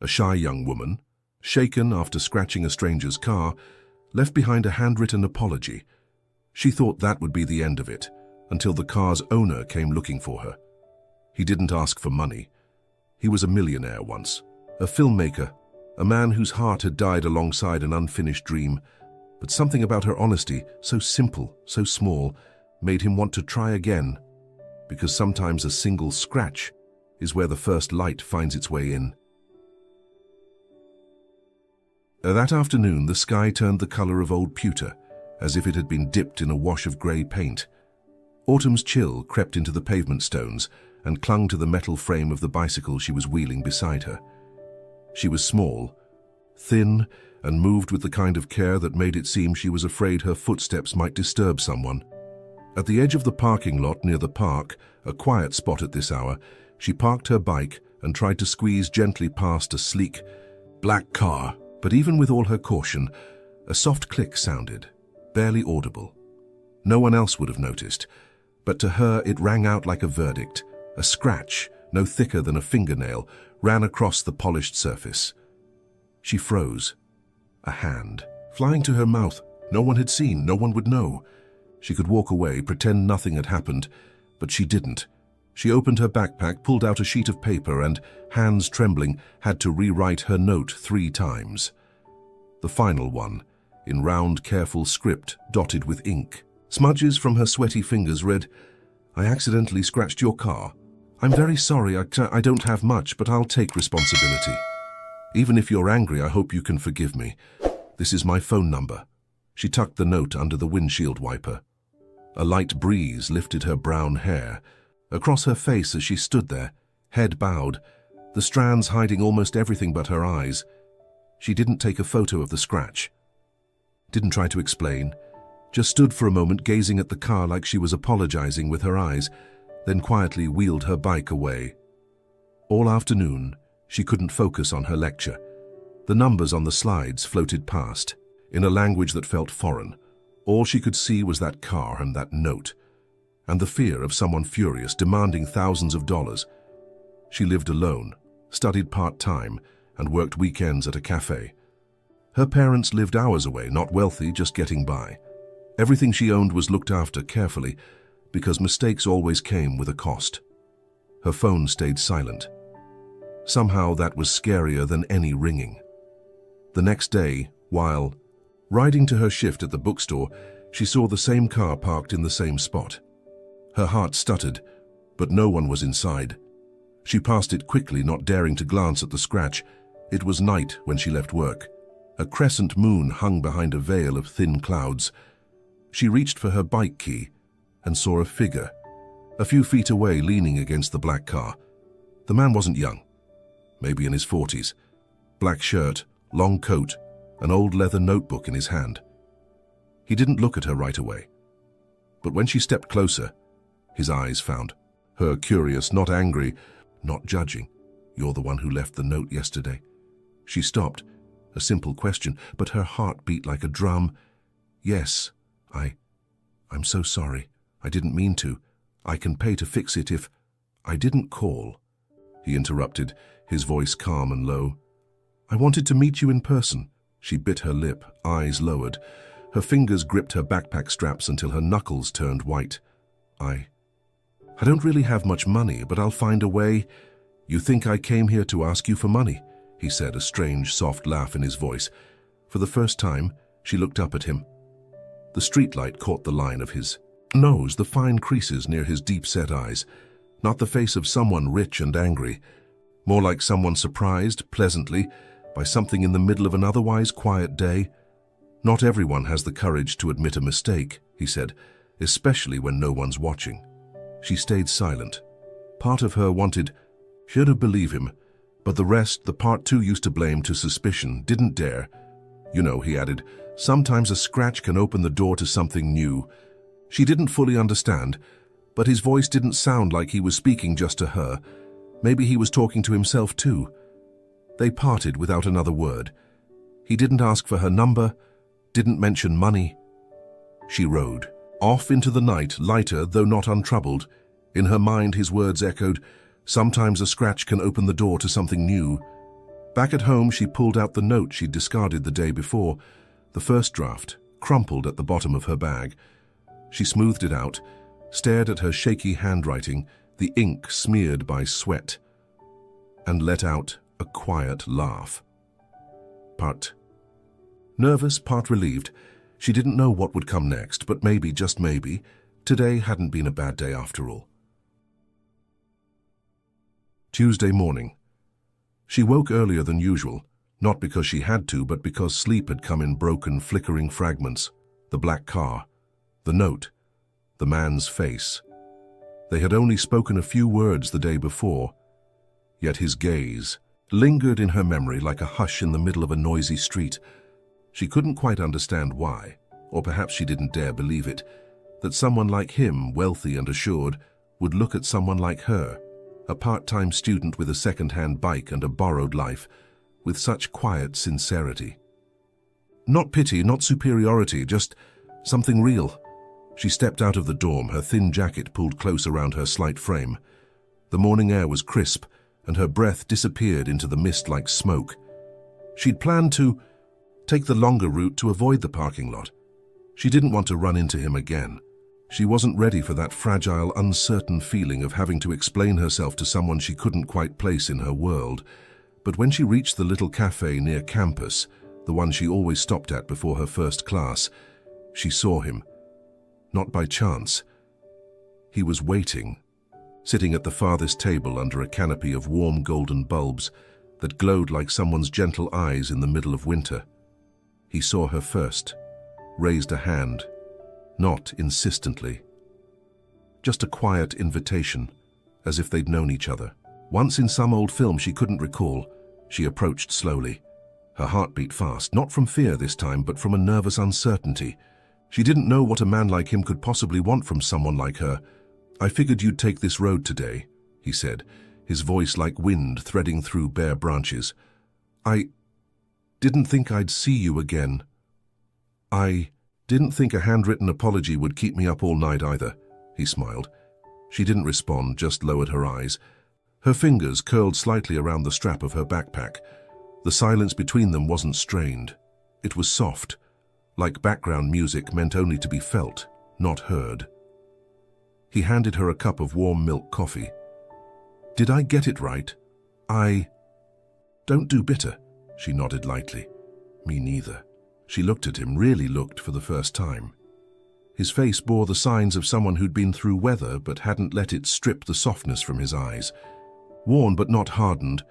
A shy young woman, shaken after scratching a stranger's car, left behind a handwritten apology. She thought that would be the end of it, until the car's owner came looking for her. He didn't ask for money. He was a millionaire once, a filmmaker, a man whose heart had died alongside an unfinished dream. But something about her honesty, so simple, so small, made him want to try again, because sometimes a single scratch is where the first light finds its way in. That afternoon, the sky turned the color of old pewter, as if it had been dipped in a wash of grey paint. Autumn's chill crept into the pavement stones and clung to the metal frame of the bicycle she was wheeling beside her. She was small, thin, and moved with the kind of care that made it seem she was afraid her footsteps might disturb someone. At the edge of the parking lot near the park, a quiet spot at this hour, she parked her bike and tried to squeeze gently past a sleek, black car. But even with all her caution, a soft click sounded, barely audible. No one else would have noticed, but to her it rang out like a verdict. A scratch, no thicker than a fingernail, ran across the polished surface. She froze. A hand, flying to her mouth. No one had seen, no one would know. She could walk away, pretend nothing had happened, but she didn't. She opened her backpack, pulled out a sheet of paper, and, hands trembling, had to rewrite her note 3 times. The final one, in round, careful script, dotted with ink. Smudges from her sweaty fingers read, "I accidentally scratched your car. I'm very sorry, I don't have much, but I'll take responsibility. Even if you're angry, I hope you can forgive me. This is my phone number." She tucked the note under the windshield wiper. A light breeze lifted her brown hair across her face as she stood there, head bowed, the strands hiding almost everything but her eyes. She didn't take a photo of the scratch. Didn't try to explain. Just stood for a moment gazing at the car like she was apologizing with her eyes, then quietly wheeled her bike away. All afternoon, she couldn't focus on her lecture. The numbers on the slides floated past, in a language that felt foreign. All she could see was that car and that note, and the fear of someone furious demanding thousands of dollars. She lived alone, studied part-time, and worked weekends at a cafe. Her parents lived hours away, not wealthy, just getting by. Everything she owned was looked after carefully, because mistakes always came with a cost. Her phone stayed silent. Somehow that was scarier than any ringing. The next day, while riding to her shift at the bookstore, she saw the same car parked in the same spot. Her heart stuttered, but no one was inside. She passed it quickly, not daring to glance at the scratch. It was night when she left work. A crescent moon hung behind a veil of thin clouds. She reached for her bike key and saw a figure, a few feet away, leaning against the black car. The man wasn't young, maybe in his 40s. Black shirt, long coat, an old leather notebook in his hand. He didn't look at her right away. But when she stepped closer, his eyes found her curious, not angry, not judging. "You're the one who left the note yesterday?" She stopped, a simple question, but her heart beat like a drum. "Yes, I'm so sorry. I didn't mean to. I can pay to fix it if—" "I didn't call," he interrupted, his voice calm and low. "I wanted to meet you in person." She bit her lip, eyes lowered. Her fingers gripped her backpack straps until her knuckles turned white. I don't really have much money, but I'll find a way." "You think I came here to ask you for money?" he said, a strange, soft laugh in his voice. For the first time, she looked up at him. The streetlight caught the line of his nose, the fine creases near his deep-set eyes. Not the face of someone rich and angry, more like someone surprised, pleasantly, by something in the middle of an otherwise quiet day. "Not everyone has the courage to admit a mistake," he said, "especially when no one's watching." She stayed silent. Part of her wanted her to believe him, but the rest, the part too used to blame to suspicion, didn't dare. "You know," he added, "sometimes a scratch can open the door to something new." She didn't fully understand, but his voice didn't sound like he was speaking just to her. Maybe he was talking to himself too. They parted without another word. He didn't ask for her number, didn't mention money. She rode off into the night, lighter though not untroubled. In her mind his words echoed, "Sometimes a scratch can open the door to something new." Back at home, she pulled out the note she'd discarded the day before, the first draft, crumpled at the bottom of her bag. She smoothed it out, stared at her shaky handwriting, the ink smeared by sweat, and let out a quiet laugh. Part nervous, part relieved. She didn't know what would come next, but maybe, just maybe, today hadn't been a bad day after all. Tuesday morning. She woke earlier than usual, not because she had to, but because sleep had come in broken, flickering fragments. The black car, the note, the man's face. They had only spoken a few words the day before, yet his gaze lingered in her memory like a hush in the middle of a noisy street. She couldn't quite understand why, or perhaps she didn't dare believe it, that someone like him, wealthy and assured, would look at someone like her, a part-time student with a second-hand bike and a borrowed life, with such quiet sincerity. Not pity, not superiority, just something real. She stepped out of the dorm, her thin jacket pulled close around her slight frame. The morning air was crisp, and her breath disappeared into the mist like smoke. She'd planned to take the longer route to avoid the parking lot. She didn't want to run into him again. She wasn't ready for that fragile, uncertain feeling of having to explain herself to someone she couldn't quite place in her world. But when she reached the little cafe near campus, the one she always stopped at before her first class, she saw him. Not by chance. He was waiting, sitting at the farthest table under a canopy of warm golden bulbs that glowed like someone's gentle eyes in the middle of winter. He saw her first, raised a hand, not insistently. Just a quiet invitation, as if they'd known each other. Once in some old film she couldn't recall, she approached slowly. Her heart beat fast, not from fear this time, but from a nervous uncertainty. She didn't know what a man like him could possibly want from someone like her. "I figured you'd take this road today," he said, his voice like wind threading through bare branches. "I didn't think I'd see you again. I didn't think a handwritten apology would keep me up all night either," he smiled. She didn't respond, just lowered her eyes. Her fingers curled slightly around the strap of her backpack. The silence between them wasn't strained. It was soft, like background music meant only to be felt, not heard. He handed her a cup of warm milk coffee. "Did I get it right? Don't do bitter," she nodded lightly. "Me neither." She looked at him, really looked for the first time. His face bore the signs of someone who'd been through weather but hadn't let it strip the softness from his eyes. Worn but not hardened.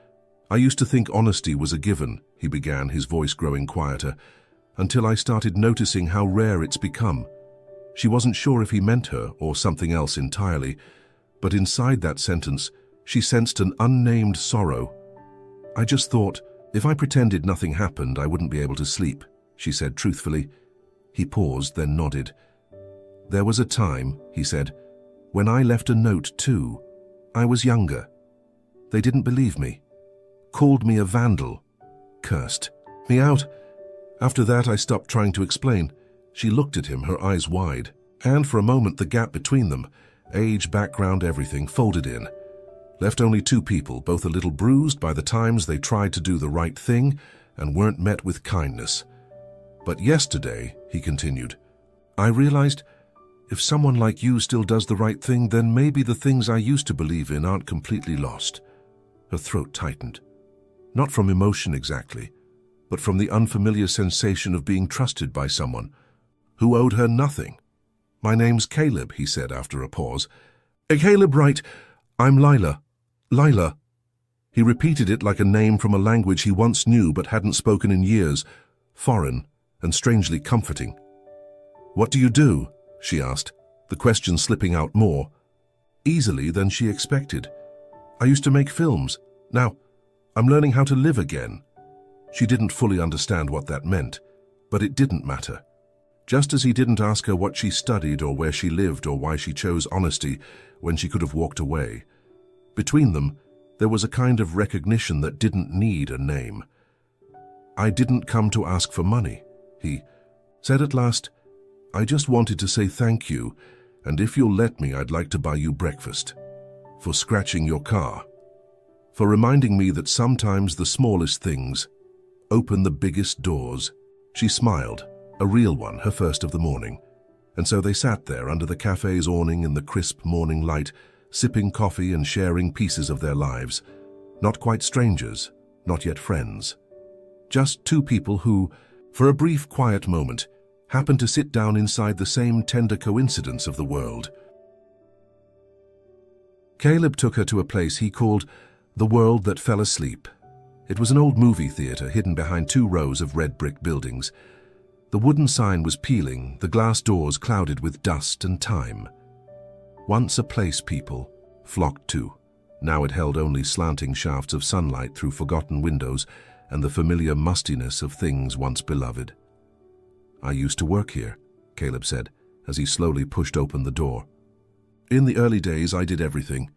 "I used to think honesty was a given," he began, his voice growing quieter, "until I started noticing how rare it's become." She wasn't sure if he meant her or something else entirely, but inside that sentence, she sensed an unnamed sorrow. "I just thought, if I pretended nothing happened, I wouldn't be able to sleep," she said truthfully. He paused, then nodded. "There was a time," he said, "when I left a note too. I was younger. They didn't believe me. Called me a vandal. Cursed me out. After that, I stopped trying to explain." She looked at him, her eyes wide, and for a moment the gap between them, age, background, everything, folded in. Left only two people, both a little bruised by the times they tried to do the right thing and weren't met with kindness. "But yesterday," he continued, "I realized if someone like you still does the right thing, then maybe the things I used to believe in aren't completely lost." Her throat tightened. Not from emotion exactly, but from the unfamiliar sensation of being trusted by someone who owed her nothing. "My name's Caleb," he said after a pause. "Caleb, right. I'm Lila. Lila." He repeated it like a name from a language he once knew but hadn't spoken in years, foreign and strangely comforting. "What do you do?" she asked, the question slipping out more easily than she expected. "I used to make films. Now, I'm learning how to live again." She didn't fully understand what that meant, but it didn't matter. Just as he didn't ask her what she studied or where she lived or why she chose honesty when she could have walked away. Between them, there was a kind of recognition that didn't need a name. "I didn't come to ask for money," he said at last. "I just wanted to say thank you, and if you'll let me, I'd like to buy you breakfast. For scratching your car. for reminding me that sometimes the smallest things open the biggest doors." She smiled, a real one, her first of the morning. And so they sat there under the cafe's awning in the crisp morning light, sipping coffee and sharing pieces of their lives. Not quite strangers, not yet friends. Just two people who, for a brief quiet moment, happened to sit down inside the same tender coincidence of the world. Caleb took her to a place he called the world that fell asleep. It was an old movie theater hidden behind 2 rows of red brick buildings. The wooden sign was peeling, the glass doors clouded with dust and time. Once a place people flocked to. Now it held only slanting shafts of sunlight through forgotten windows and the familiar mustiness of things once beloved. "I used to work here," Caleb said, as he slowly pushed open the door. "In the early days I did everything.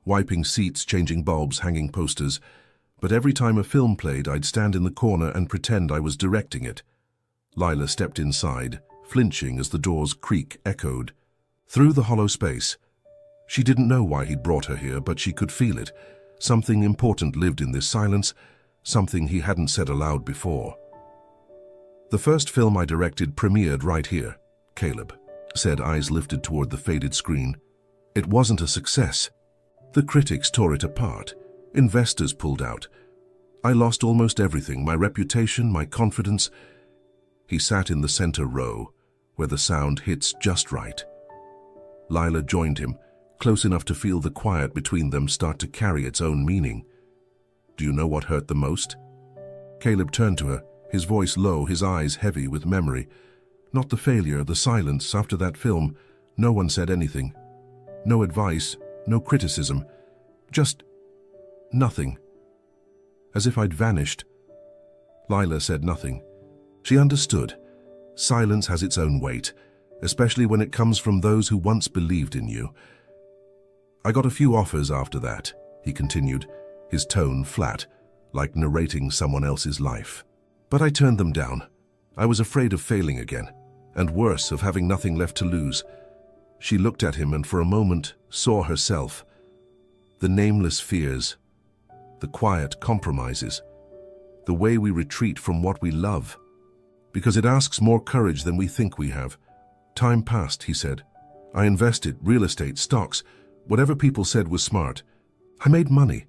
Wiping seats, changing bulbs, hanging posters. But every time a film played, I'd stand in the corner and pretend I was directing it." Lila stepped inside, flinching as the door's creak echoed. Through the hollow space. She didn't know why he'd brought her here, but she could feel it. Something important lived in this silence, something he hadn't said aloud before. "The first film I directed premiered right here," Caleb said, eyes lifted toward the faded screen. "It wasn't a success. The critics tore it apart. Investors pulled out. I lost almost everything, my reputation, my confidence." He sat in the center row, where the sound hits just right. Lila joined him, close enough to feel the quiet between them start to carry its own meaning. "Do you know what hurt the most?" Caleb turned to her, his voice low, his eyes heavy with memory. "Not the failure, the silence after that film. No one said anything. No advice, no criticism. Just nothing. As if I'd vanished." Lila said nothing. She understood. Silence has its own weight, especially when it comes from those who once believed in you. "I got a few offers after that," he continued, his tone flat, like narrating someone else's life. "But I turned them down. I was afraid of failing again, and worse, of having nothing left to lose." She looked at him and for a moment saw herself. The nameless fears, the quiet compromises, the way we retreat from what we love. Because it asks more courage than we think we have. "Time passed," he said. "I invested, real estate, stocks, whatever people said was smart. I made money.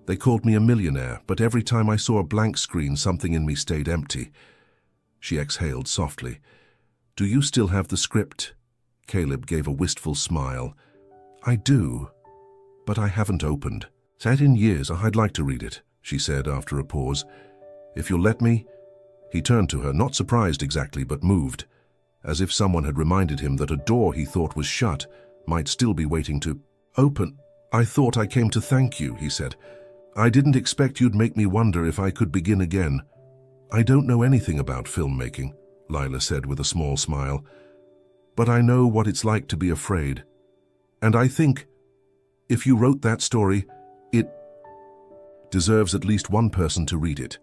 They called me a millionaire, but every time I saw a blank screen, something in me stayed empty." She exhaled softly. "Do you still have the script?" Caleb gave a wistful smile. "I do, but I haven't opened. Sat in years. I'd like to read it," she said after a pause. "If you'll let me." He turned to her, not surprised exactly, but moved, as if someone had reminded him that a door he thought was shut might still be waiting to open. "I thought I came to thank you," he said. "I didn't expect you'd make me wonder if I could begin again." "I don't know anything about filmmaking," Lila said with a small smile. "But I know what it's like to be afraid. And I think, if you wrote that story, it deserves at least one person to read it."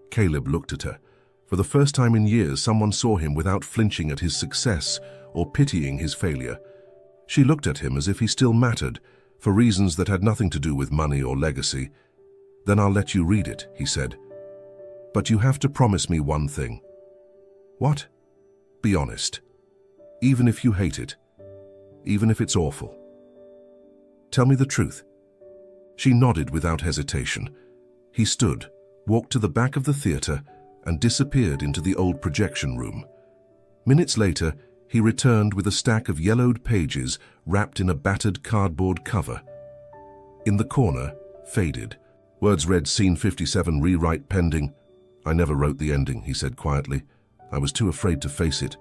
Caleb looked at her. For the first time in years, someone saw him without flinching at his success or pitying his failure. She looked at him as if he still mattered, for reasons that had nothing to do with money or legacy. "Then I'll let you read it," he said. "But you have to promise me one thing." "What?" "Be honest. Even if you hate it. Even if it's awful. Tell me the truth." She nodded without hesitation. He stood, walked to the back of the theater, and disappeared into the old projection room. Minutes later, he returned with a stack of yellowed pages wrapped in a battered cardboard cover. In the corner, faded, words read "Scene 57, rewrite pending." "I never wrote the ending," he said quietly. "I was too afraid to face it."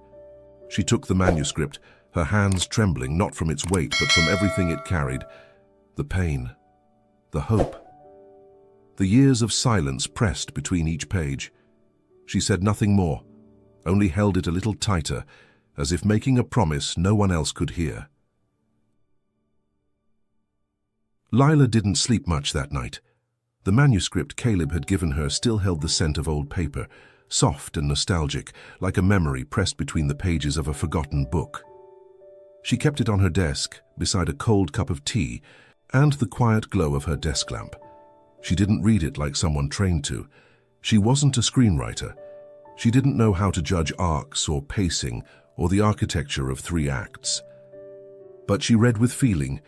She took the manuscript, her hands trembling not from its weight but from everything it carried. The pain, the hope. The years of silence pressed between each page. She said nothing more, only held it a little tighter, as if making a promise no one else could hear. Lila didn't sleep much that night. The manuscript Caleb had given her still held the scent of old paper, soft and nostalgic, like a memory pressed between the pages of a forgotten book. She kept it on her desk, beside a cold cup of tea and the quiet glow of her desk lamp. She didn't read it like someone trained to. She wasn't a screenwriter. She didn't know how to judge arcs or pacing or the architecture of 3 acts. But she read with feeling,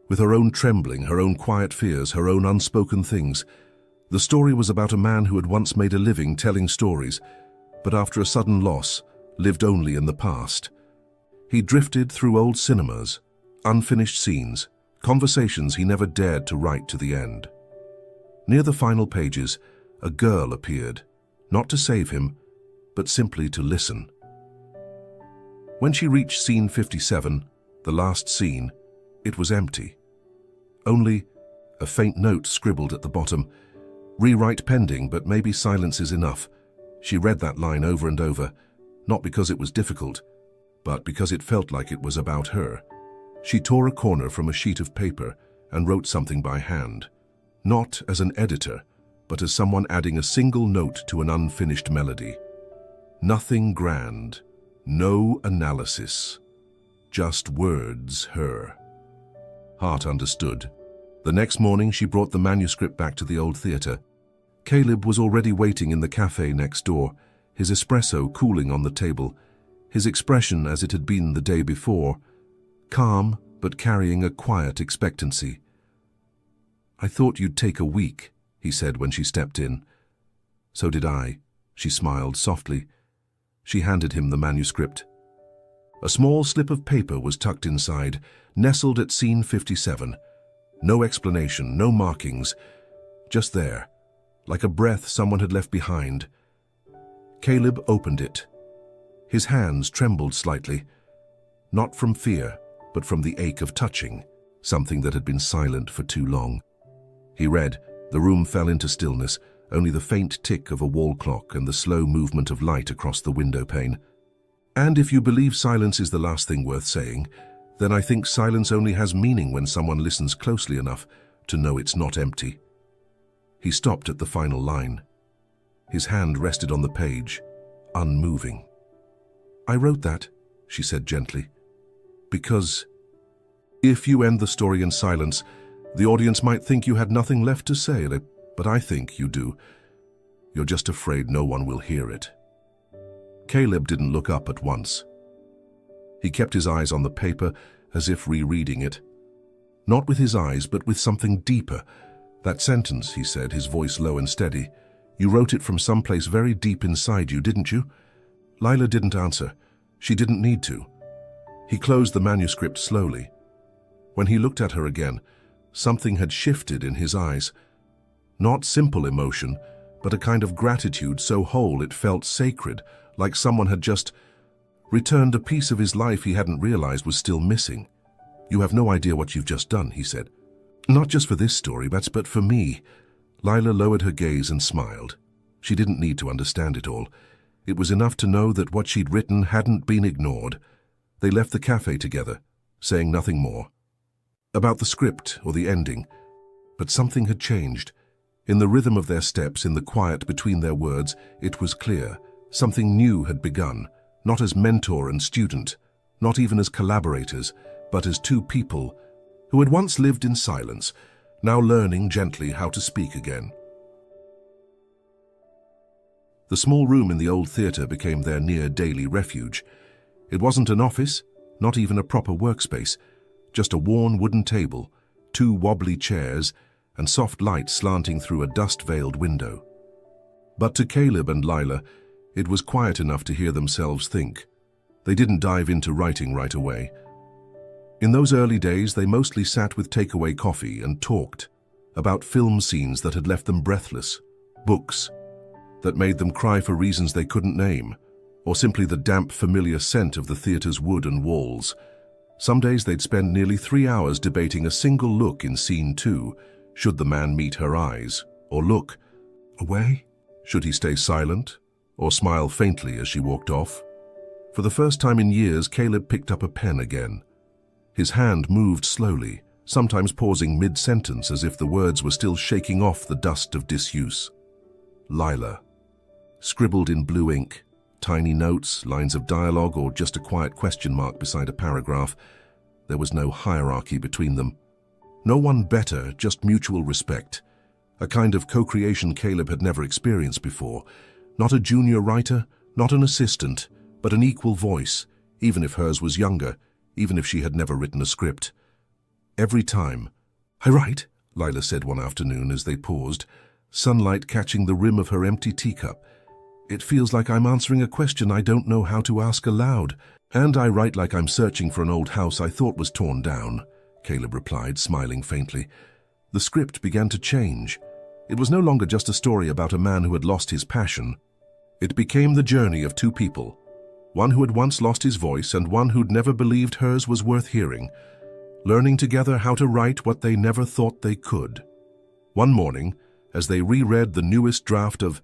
with her own trembling, her own quiet fears, her own unspoken things. The story was about a man who had once made a living telling stories, but after a sudden loss, lived only in the past. He drifted through old cinemas, unfinished scenes, conversations he never dared to write to the end. Near the final pages, a girl appeared, not to save him, but simply to listen. When she reached scene 57, the last scene, it was empty. Only a faint note scribbled at the bottom. Rewrite pending, but maybe silence is enough. She read that line over and over, not because it was difficult, but because it felt like it was about her. She tore a corner from a sheet of paper and wrote something by hand, not as an editor, but as someone adding a single note to an unfinished melody. Nothing grand, no analysis, just words, her. Hart understood. The next morning she brought the manuscript back to the old theatre. Caleb was already waiting in the cafe next door, his espresso cooling on the table, his expression as it had been the day before, calm but carrying a quiet expectancy. "I thought you'd take a week," he said when she stepped in. "So did I," she smiled softly. She handed him the manuscript. A small slip of paper was tucked inside, nestled at scene 57. No explanation, no markings, just there, like a breath someone had left behind. Caleb opened it. His hands trembled slightly, not from fear, but from the ache of touching, something that had been silent for too long. He read. The room fell into stillness, only the faint tick of a wall clock and the slow movement of light across the window pane. "And if you believe silence is the last thing worth saying, then I think silence only has meaning when someone listens closely enough to know it's not empty." He stopped at the final line. His hand rested on the page, unmoving. "I wrote that," she said gently, "because if you end the story in silence, the audience might think you had nothing left to say, but I think you do. You're just afraid no one will hear it." Caleb didn't look up at once. He kept his eyes on the paper as if rereading it. Not with his eyes, but with something deeper. "That sentence," he said, his voice low and steady, "you wrote it from someplace very deep inside you, didn't you?" Lila didn't answer. She didn't need to. He closed the manuscript slowly. When he looked at her again, something had shifted in his eyes. Not simple emotion, but a kind of gratitude so whole it felt sacred, like someone had just returned a piece of his life he hadn't realized was still missing. "You have no idea what you've just done," he said. "Not just for this story, but for me." Lila lowered her gaze and smiled. She didn't need to understand it all. It was enough to know that what she'd written hadn't been ignored. They left the cafe together, saying nothing more about the script or the ending. But something had changed. In the rhythm of their steps, in the quiet between their words, it was clear. Something new had begun, not as mentor and student, not even as collaborators, but as two people who had once lived in silence, now learning gently how to speak again. The small room in the old theatre became their near-daily refuge. It wasn't an office, not even a proper workspace, just a worn wooden table, 2 wobbly chairs, and soft light slanting through a dust-veiled window. But to Caleb and Lila, it was quiet enough to hear themselves think. They didn't dive into writing right away. In those early days, they mostly sat with takeaway coffee and talked about film scenes that had left them breathless, books that made them cry for reasons they couldn't name, or simply the damp, familiar scent of the theatre's wood and walls. Some days they'd spend nearly 3 hours debating a single look in scene 2. Should the man meet her eyes, or look away? Should he stay silent, or smile faintly as she walked off? For the first time in years, Caleb picked up a pen again. His hand moved slowly, sometimes pausing mid-sentence as if the words were still shaking off the dust of disuse. Lila. Scribbled in blue ink, tiny notes, lines of dialogue, or just a quiet question mark beside a paragraph. There was no hierarchy between them. No one better, just mutual respect. a kind of co-creation Caleb had never experienced before. Not a junior writer, not an assistant, but an equal voice, even if hers was younger, even if she had never written a script. Every time. "I write," Lila said one afternoon as they paused, sunlight catching the rim of her empty teacup. "It feels like I'm answering a question I don't know how to ask aloud. And I write like I'm searching for an old house I thought was torn down," Caleb replied, smiling faintly. The script began to change. It was no longer just a story about a man who had lost his passion. It became the journey of two people, one who had once lost his voice and one who'd never believed hers was worth hearing, learning together how to write what they never thought they could. One morning, as they reread the newest draft of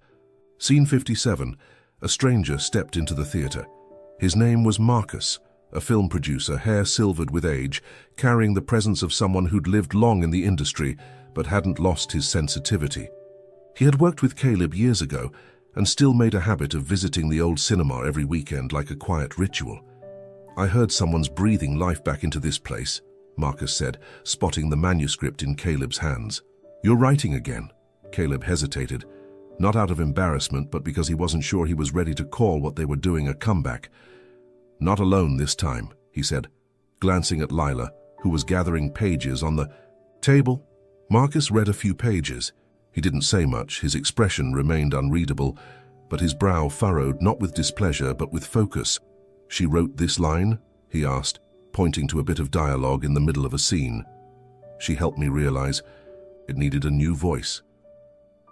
Scene 57, a stranger stepped into the theater. His name was Marcus, a film producer, hair silvered with age, carrying the presence of someone who'd lived long in the industry but hadn't lost his sensitivity. He had worked with Caleb years ago and still made a habit of visiting the old cinema every weekend like a quiet ritual. "I heard someone's breathing life back into this place," Marcus said, spotting the manuscript in Caleb's hands. "You're writing again." Caleb hesitated, not out of embarrassment, but because he wasn't sure he was ready to call what they were doing a comeback. "Not alone this time," he said, glancing at Lila, who was gathering pages on the table. Marcus read a few pages. He didn't say much, his expression remained unreadable, but his brow furrowed not with displeasure but with focus. "She wrote this line?" he asked, pointing to a bit of dialogue in the middle of a scene. "She helped me realize it needed a new voice."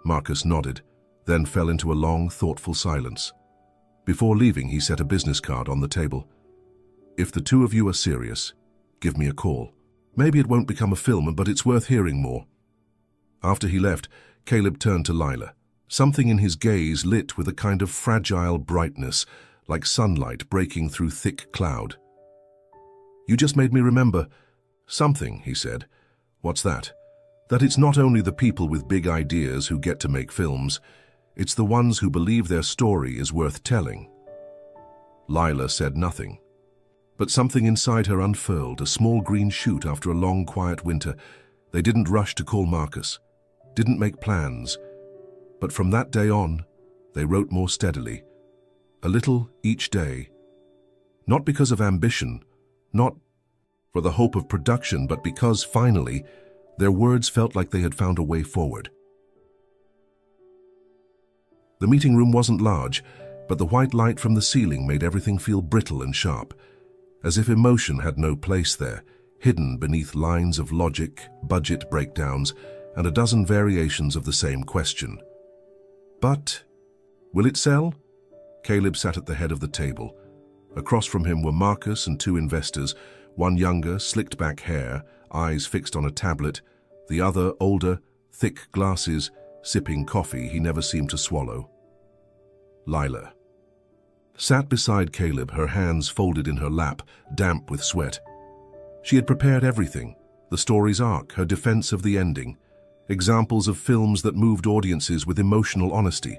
Marcus nodded, then fell into a long, thoughtful silence. Before leaving, he set a business card on the table. "If the two of you are serious, give me a call. Maybe it won't become a film, but it's worth hearing more." After he left, Caleb turned to Lila. Something in his gaze lit with a kind of fragile brightness, like sunlight breaking through thick cloud. "You just made me remember something," he said. "What's that?" "That it's not only the people with big ideas who get to make films, it's the ones who believe their story is worth telling." Lila said nothing. But something inside her unfurled, a small green shoot after a long, quiet winter. They didn't rush to call Marcus, didn't make plans. But from that day on, they wrote more steadily, a little each day. Not because of ambition, not for the hope of production, but because, finally, their words felt like they had found a way forward. The meeting room wasn't large, but the white light from the ceiling made everything feel brittle and sharp, as if emotion had no place there, hidden beneath lines of logic, budget breakdowns, and a dozen variations of the same question. But, will it sell? Caleb sat at the head of the table. Across from him were Marcus and two investors, one younger, slicked-back hair, eyes fixed on a tablet, the other older, thick glasses, sipping coffee he never seemed to swallow. Lila sat beside Caleb, her hands folded in her lap, damp with sweat. She had prepared everything, the story's arc, her defense of the ending, examples of films that moved audiences with emotional honesty.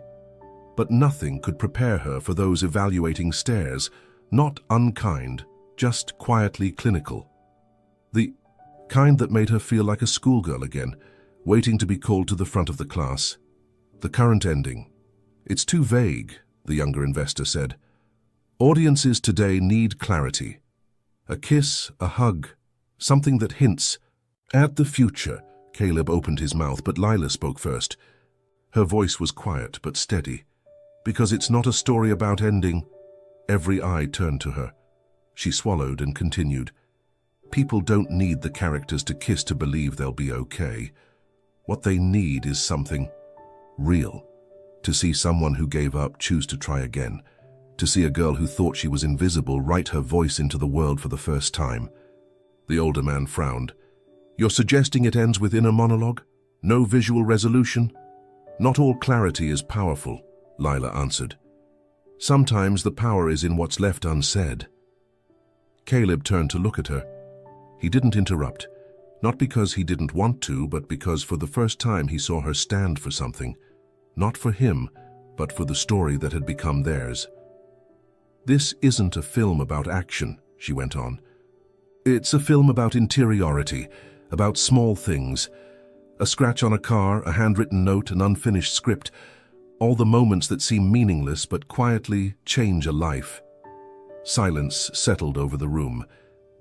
But nothing could prepare her for those evaluating stares, not unkind, just quietly clinical. The kind that made her feel like a schoolgirl again, waiting to be called to the front of the class. The current ending. "It's too vague," the younger investor said. "Audiences today need clarity. A kiss, a hug, something that hints at the future." Caleb opened his mouth, but Lila spoke first. Her voice was quiet but steady. "Because it's not a story about ending." Every eye turned to her. She swallowed and continued. "People don't need the characters to kiss to believe they'll be okay. What they need is something real. To see someone who gave up choose to try again. To see a girl who thought she was invisible write her voice into the world for the first time." The older man frowned. "You're suggesting it ends with inner monologue? No visual resolution?" "Not all clarity is powerful," Lila answered. "Sometimes the power is in what's left unsaid." Caleb turned to look at her. He didn't interrupt, not because he didn't want to, but because for the first time he saw her stand for something. Not for him, but for the story that had become theirs. "This isn't a film about action," she went on. "It's a film about interiority, about small things, A scratch on a car, a handwritten note, an unfinished script, all the moments that seem meaningless but quietly change a life. Silence settled over the room.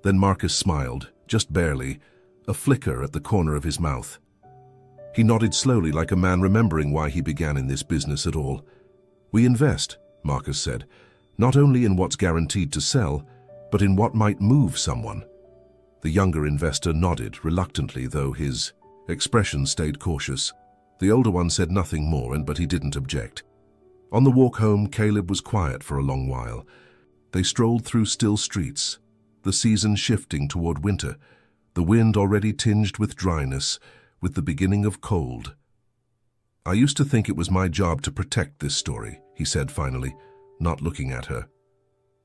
Then Marcus smiled, just barely, a flicker at the corner of his mouth. He nodded slowly like a man remembering why he began in this business at all. "We invest," Marcus said, "not only in what's guaranteed to sell, but in what might move someone." The younger investor nodded reluctantly, though his expression stayed cautious. The older one said nothing more, but he didn't object. On the walk home, Caleb was quiet for a long while. They strolled through still streets, the season shifting toward winter, the wind already tinged with dryness, with the beginning of cold. "I used to think it was my job to protect this story," he said finally, not looking at her.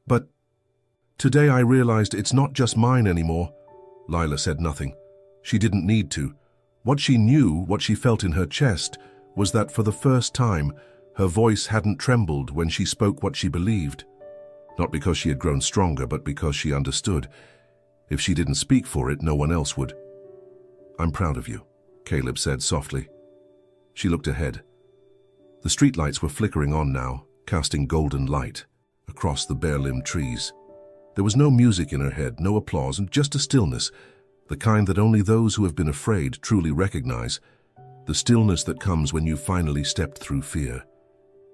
"But today I realized it's not just mine anymore." Lila said nothing. She didn't need to. What she knew, what she felt in her chest, was that for the first time, her voice hadn't trembled when she spoke what she believed. Not because she had grown stronger, but because she understood. If she didn't speak for it, no one else would. "I'm proud of you," Caleb said softly. She looked ahead. The streetlights were flickering on now, casting golden light across the bare-limbed trees. There was no music in her head, no applause, and just a stillness, the kind that only those who have been afraid truly recognize, the stillness that comes when you finally stepped through fear.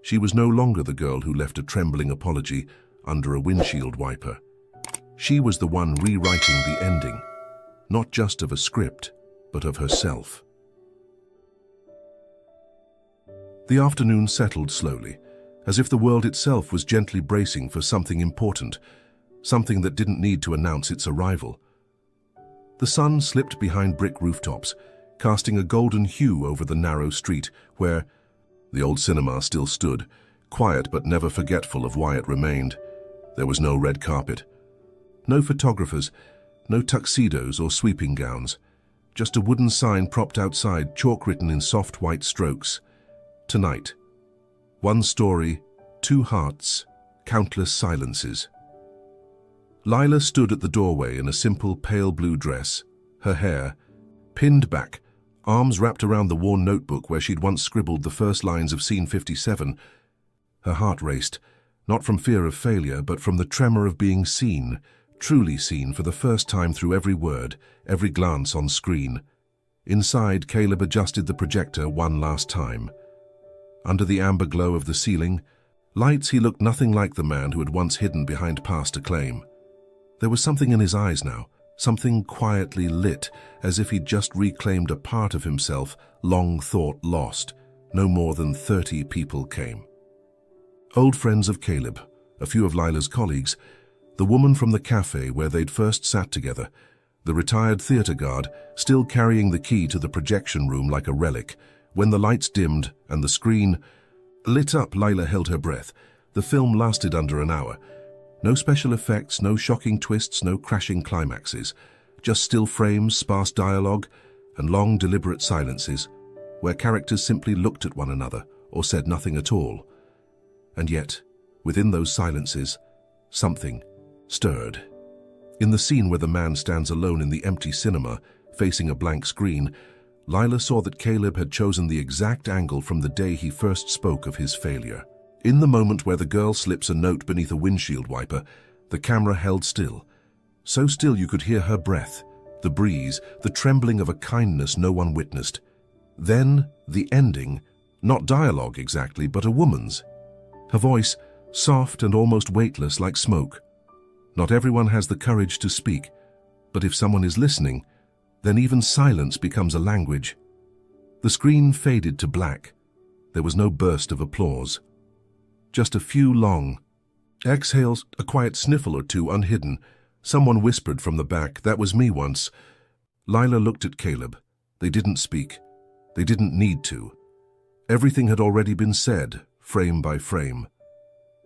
She was no longer the girl who left a trembling apology under a windshield wiper. She was the one rewriting the ending, not just of a script, but of herself. The afternoon settled slowly, as if the world itself was gently bracing for something important, something that didn't need to announce its arrival. The sun slipped behind brick rooftops, casting a golden hue over the narrow street where the old cinema still stood, quiet but never forgetful of why it remained. There was no red carpet, no photographers, no tuxedos or sweeping gowns, just a wooden sign propped outside, chalk written in soft white strokes. Tonight. One story, two hearts, countless silences. Lila stood at the doorway in a simple pale blue dress, her hair pinned back, arms wrapped around the worn notebook where she'd once scribbled the first lines of scene 57. Her heart raced, not from fear of failure, but from the tremor of being seen, truly seen for the first time through every word, every glance on screen. Inside, Caleb adjusted the projector one last time. Under the amber glow of the ceiling lights, he looked nothing like the man who had once hidden behind past acclaim. There was something in his eyes now, something quietly lit, as if he'd just reclaimed a part of himself long thought lost. No more than 30 people came. Old friends of Caleb, a few of Lila's colleagues, the woman from the cafe where they'd first sat together, the retired theater guard, still carrying the key to the projection room like a relic. When the lights dimmed and the screen lit up, Lila held her breath. The film lasted under an hour. No special effects, no shocking twists, no crashing climaxes. Just still frames, sparse dialogue, and long, deliberate silences, where characters simply looked at one another or said nothing at all. And yet, within those silences, something stirred. In the scene where the man stands alone in the empty cinema, facing a blank screen, Lila saw that Caleb had chosen the exact angle from the day he first spoke of his failure. In the moment where the girl slips a note beneath a windshield wiper, the camera held still. So still you could hear her breath, the breeze, the trembling of a kindness no one witnessed. Then, the ending, not dialogue exactly, but a woman's. Her voice, soft and almost weightless like smoke. Not everyone has the courage to speak, but if someone is listening, then even silence becomes a language. The screen faded to black. There was no burst of applause. Just a few long exhales, a quiet sniffle or two unhidden. Someone whispered from the back, "That was me once." Lila looked at Caleb. They didn't speak. They didn't need to. Everything had already been said, frame by frame.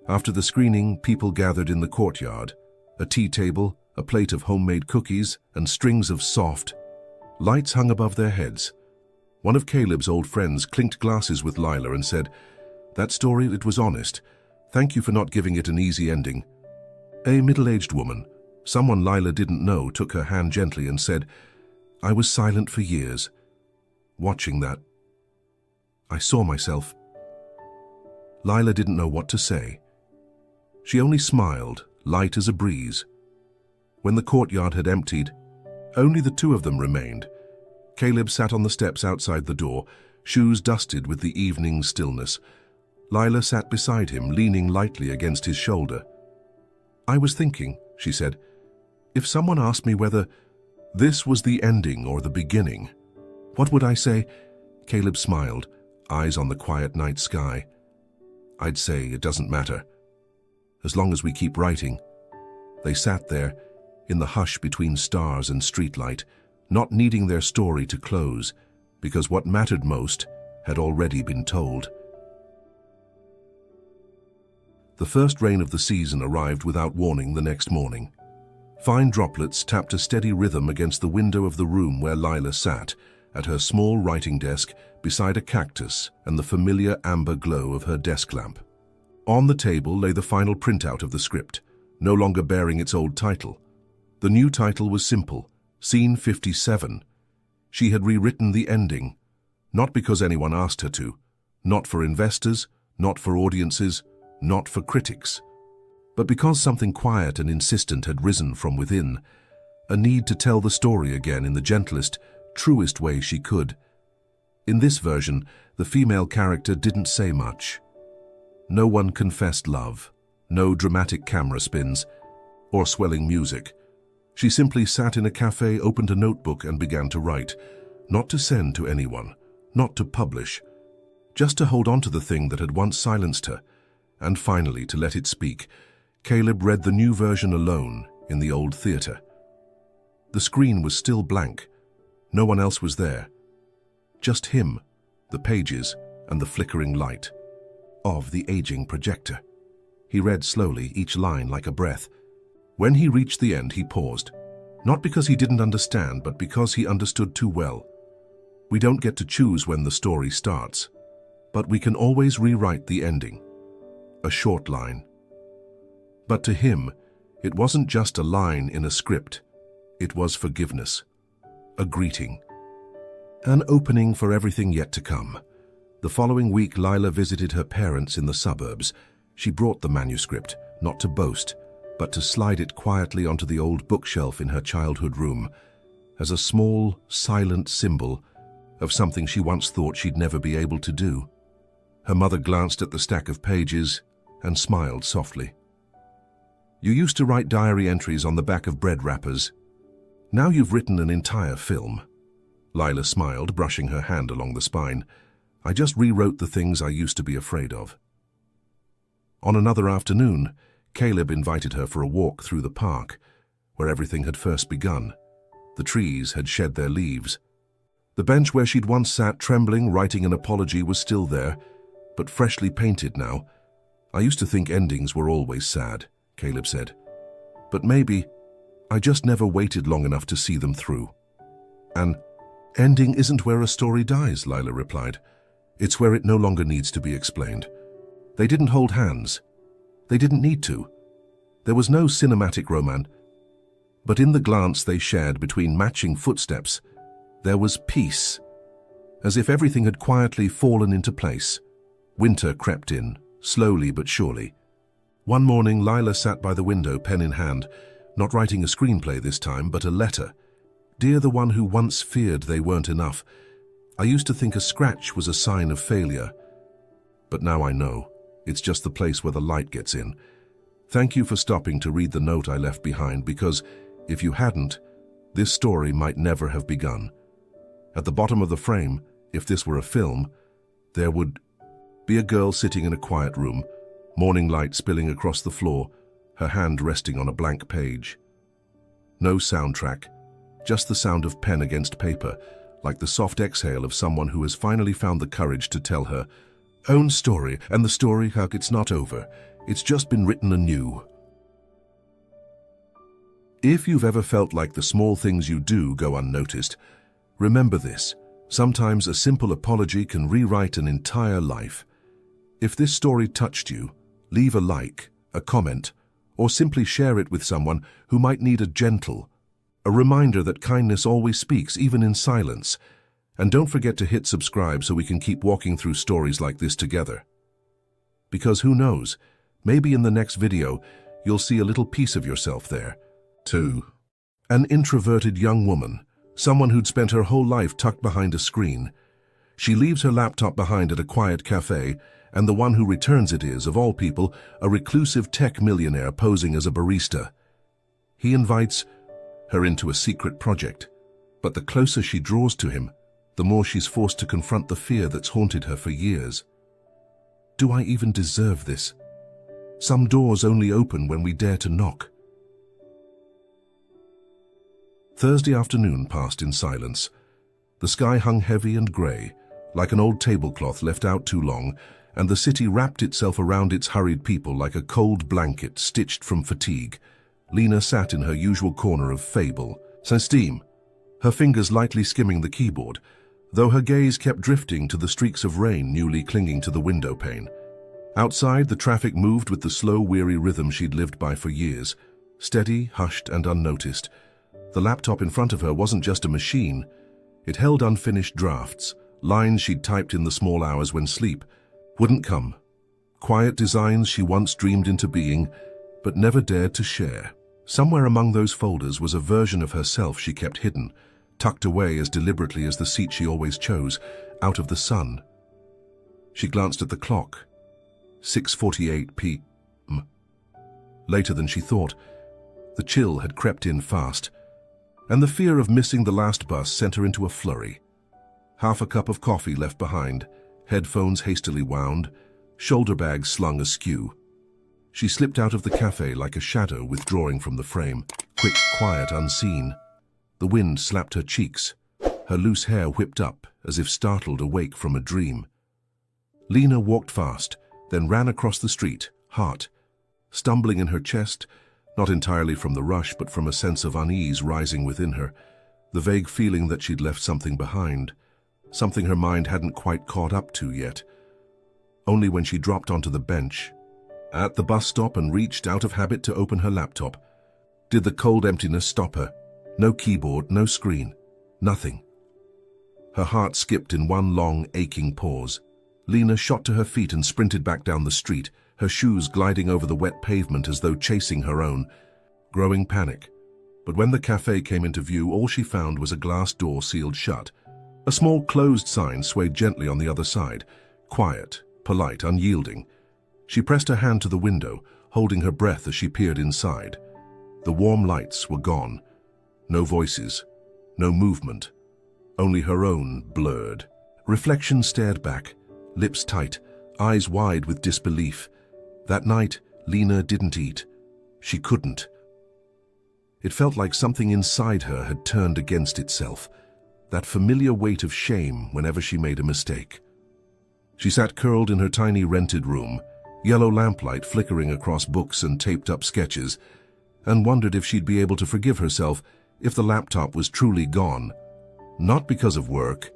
After the screening, people gathered in the courtyard. A tea table, a plate of homemade cookies, and strings of soft lights hung above their heads. One of Caleb's old friends clinked glasses with Lila and said, "That story, it was honest. Thank you for not giving it an easy ending." A middle-aged woman, someone Lila didn't know, took her hand gently and said, "I was silent for years. watching that. I saw myself. Lila didn't know what to say. She only smiled, light as a breeze. When the courtyard had emptied, only the two of them remained. Caleb sat on the steps outside the door, shoes dusted with the evening stillness. Lila sat beside him, leaning lightly against his shoulder. "I was thinking," she said, "if someone asked me whether this was the ending or the beginning, what would I say?" Caleb smiled, eyes on the quiet night sky. "I'd say it doesn't matter, as long as we keep writing." They sat there, in the hush between stars and streetlight, not needing their story to close, because what mattered most had already been told. The first rain of the season arrived without warning the next morning. Fine droplets tapped a steady rhythm against the window of the room where Lila sat, at her small writing desk beside a cactus and the familiar amber glow of her desk lamp. On the table lay the final printout of the script, no longer bearing its old title. The new title was simple, Scene 57. She had rewritten the ending, not because anyone asked her to, not for investors, not for audiences, not for critics, but because something quiet and insistent had risen from within, a need to tell the story again in the gentlest, truest way she could. In this version, the female character didn't say much. No one confessed love, no dramatic camera spins, or swelling music. She simply sat in a cafe, opened a notebook, and began to write, not to send to anyone, not to publish, just to hold on to the thing that had once silenced her, and finally to let it speak. Caleb read the new version alone in the old theater. The screen was still blank. No one else was there. Just him, the pages, and the flickering light of the aging projector. He read slowly, each line like a breath. When he reached the end, he paused, not because he didn't understand, but because he understood too well. We don't get to choose when the story starts, but we can always rewrite the ending. A short line. But to him, it wasn't just a line in a script. It was forgiveness, a greeting, an opening for everything yet to come. The following week, Lila visited her parents in the suburbs. She brought the manuscript, not to boast, but to slide it quietly onto the old bookshelf in her childhood room, as a small, silent symbol of something she once thought she'd never be able to do. Her mother glanced at the stack of pages and smiled softly. "You used to write diary entries on the back of bread wrappers. Now you've written an entire film." Lila smiled, brushing her hand along the spine. "I just rewrote the things I used to be afraid of." On another afternoon, Caleb invited her for a walk through the park, where everything had first begun. The trees had shed their leaves. The bench where she'd once sat trembling, writing an apology, was still there, but freshly painted now. "I used to think endings were always sad," Caleb said. "But maybe I just never waited long enough to see them through." "An ending isn't where a story dies," Lila replied. "It's where it no longer needs to be explained." They didn't hold hands. They didn't need to. There was no cinematic romance. But in the glance they shared between matching footsteps, there was peace, as if everything had quietly fallen into place. Winter crept in, slowly but surely. One morning, Lila sat by the window, pen in hand, not writing a screenplay this time, but a letter. "Dear the one who once feared they weren't enough, I used to think a scratch was a sign of failure. But now I know. It's just the place where the light gets in. Thank you for stopping to read the note I left behind, because if you hadn't, this story might never have begun. At the bottom of the frame, if this were a film, there would be a girl sitting in a quiet room, morning light spilling across the floor, her hand resting on a blank page. No soundtrack, just the sound of pen against paper, like the soft exhale of someone who has finally found the courage to tell her own story, and the story, it's not over. It's just been written anew." If you've ever felt like the small things you do go unnoticed, remember this. Sometimes a simple apology can rewrite an entire life. If this story touched you, leave a like, a comment, or simply share it with someone who might need a reminder that kindness always speaks, even in silence. And don't forget to hit subscribe so we can keep walking through stories like this together. Because who knows, maybe in the next video, you'll see a little piece of yourself there. 2. An introverted young woman, someone who'd spent her whole life tucked behind a screen. She leaves her laptop behind at a quiet cafe, and the one who returns it is, of all people, a reclusive tech millionaire posing as a barista. He invites her into a secret project, but the closer she draws to him, the more she's forced to confront the fear that's haunted her for years. Do I even deserve this? Some doors only open when we dare to knock. Thursday afternoon passed in silence. The sky hung heavy and grey, like an old tablecloth left out too long, and the city wrapped itself around its hurried people like a cold blanket stitched from fatigue. Lena sat in her usual corner of Fable, Steam, her fingers lightly skimming the keyboard, though her gaze kept drifting to the streaks of rain newly clinging to the window pane. Outside, the traffic moved with the slow, weary rhythm she'd lived by for years, steady, hushed, and unnoticed. The laptop in front of her wasn't just a machine. It held unfinished drafts, lines she'd typed in the small hours when sleep wouldn't come, quiet designs she once dreamed into being, but never dared to share. Somewhere among those folders was a version of herself she kept hidden, tucked away as deliberately as the seat she always chose, out of the sun. She glanced at the clock. 6:48 p.m. Later than she thought. The chill had crept in fast, and the fear of missing the last bus sent her into a flurry. Half a cup of coffee left behind, headphones hastily wound, shoulder bags slung askew. She slipped out of the cafe like a shadow withdrawing from the frame, quick, quiet, unseen. The wind slapped her cheeks, her loose hair whipped up as if startled awake from a dream. Lena walked fast, then ran across the street, heart stumbling in her chest, not entirely from the rush but from a sense of unease rising within her, the vague feeling that she'd left something behind, something her mind hadn't quite caught up to yet. Only when she dropped onto the bench at the bus stop and reached out of habit to open her laptop did the cold emptiness stop her. No keyboard, no screen, nothing. Her heart skipped in one long, aching pause. Lena shot to her feet and sprinted back down the street, her shoes gliding over the wet pavement as though chasing her own. Growing panic. But when the cafe came into view, all she found was a glass door sealed shut. A small closed sign swayed gently on the other side, quiet, polite, unyielding. She pressed her hand to the window, holding her breath as she peered inside. The warm lights were gone. No voices, no movement, only her own blurred. Reflection stared back, lips tight, eyes wide with disbelief. That night, Lena didn't eat. She couldn't. It felt like something inside her had turned against itself, that familiar weight of shame whenever she made a mistake. She sat curled in her tiny rented room, yellow lamplight flickering across books and taped-up sketches, and wondered if she'd be able to forgive herself if the laptop was truly gone, not because of work,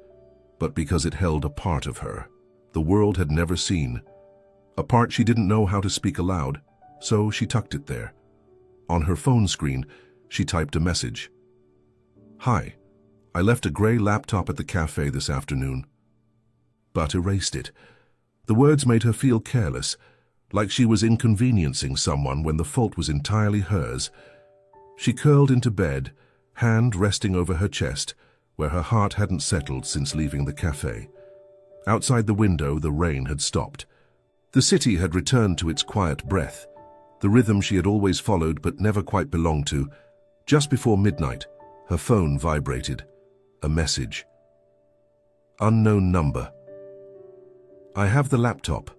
but because it held a part of her the world had never seen, a part she didn't know how to speak aloud, so she tucked it there. On her phone screen, she typed a message. "Hi, I left a grey laptop at the cafe this afternoon," but erased it. The words made her feel careless, like she was inconveniencing someone when the fault was entirely hers. She curled into bed, hand resting over her chest, where her heart hadn't settled since leaving the cafe. Outside the window, the rain had stopped. The city had returned to its quiet breath, the rhythm she had always followed but never quite belonged to. Just before midnight, her phone vibrated. A message. Unknown number. "I have the laptop.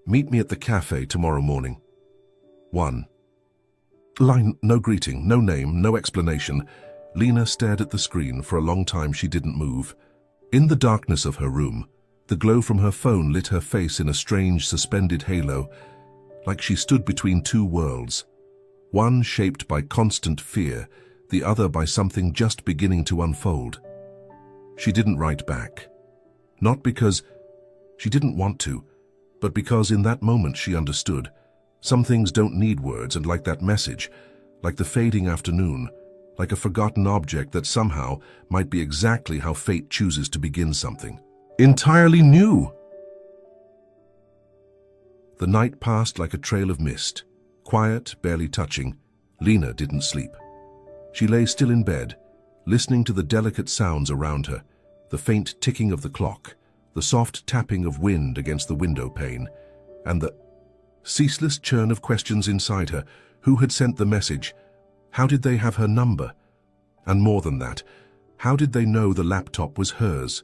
Meet me at the cafe tomorrow morning. 1. Line, no greeting, no name, no explanation. Lena stared at the screen. For a long time she didn't move. In the darkness of her room, the glow from her phone lit her face in a strange suspended halo, like she stood between two worlds, one shaped by constant fear, the other by something just beginning to unfold. She didn't write back. Not because she didn't want to, but because in that moment she understood. Some things don't need words, and like that message, like the fading afternoon, like a forgotten object that somehow might be exactly how fate chooses to begin something. Entirely new! The night passed like a trail of mist. Quiet, barely touching, Lena didn't sleep. She lay still in bed, listening to the delicate sounds around her, the faint ticking of the clock, the soft tapping of wind against the window pane, and the ceaseless churn of questions inside her. Who had sent the message? How did they have her number? And more than that, how did they know the laptop was hers?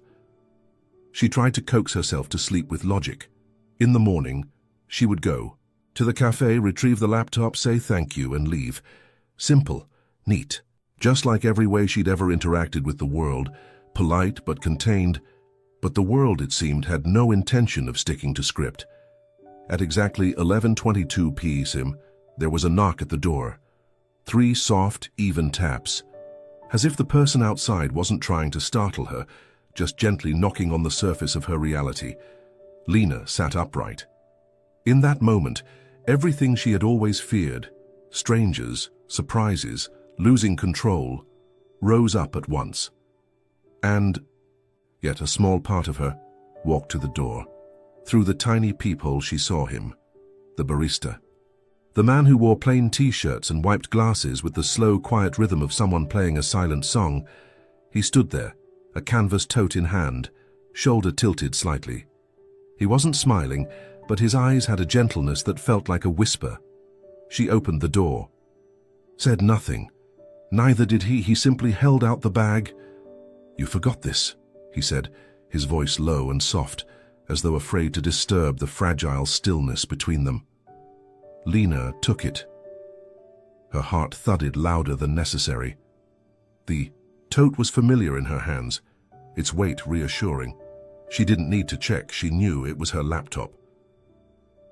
She tried to coax herself to sleep with logic. In the morning, she would go to the cafe, retrieve the laptop, say thank you, and leave. Simple, neat, just like every way she'd ever interacted with the world, polite but contained. But the world, it seemed, had no intention of sticking to script. At exactly 11:22 p.m., there was a knock at the door. 3 soft, even taps. As if the person outside wasn't trying to startle her, just gently knocking on the surface of her reality. Lena sat upright. In that moment, everything she had always feared, strangers, surprises, losing control, rose up at once. And yet a small part of her walked to the door. Through the tiny peephole she saw him, the barista. The man who wore plain t-shirts and wiped glasses with the slow, quiet rhythm of someone playing a silent song. He stood there, a canvas tote in hand, shoulder tilted slightly. He wasn't smiling, but his eyes had a gentleness that felt like a whisper. She opened the door. Said nothing. Neither did he. He simply held out the bag. "You forgot this," he said, his voice low and soft, as though afraid to disturb the fragile stillness between them. Lena took it. Her heart thudded louder than necessary. The tote was familiar in her hands, its weight reassuring. She didn't need to check, she knew it was her laptop.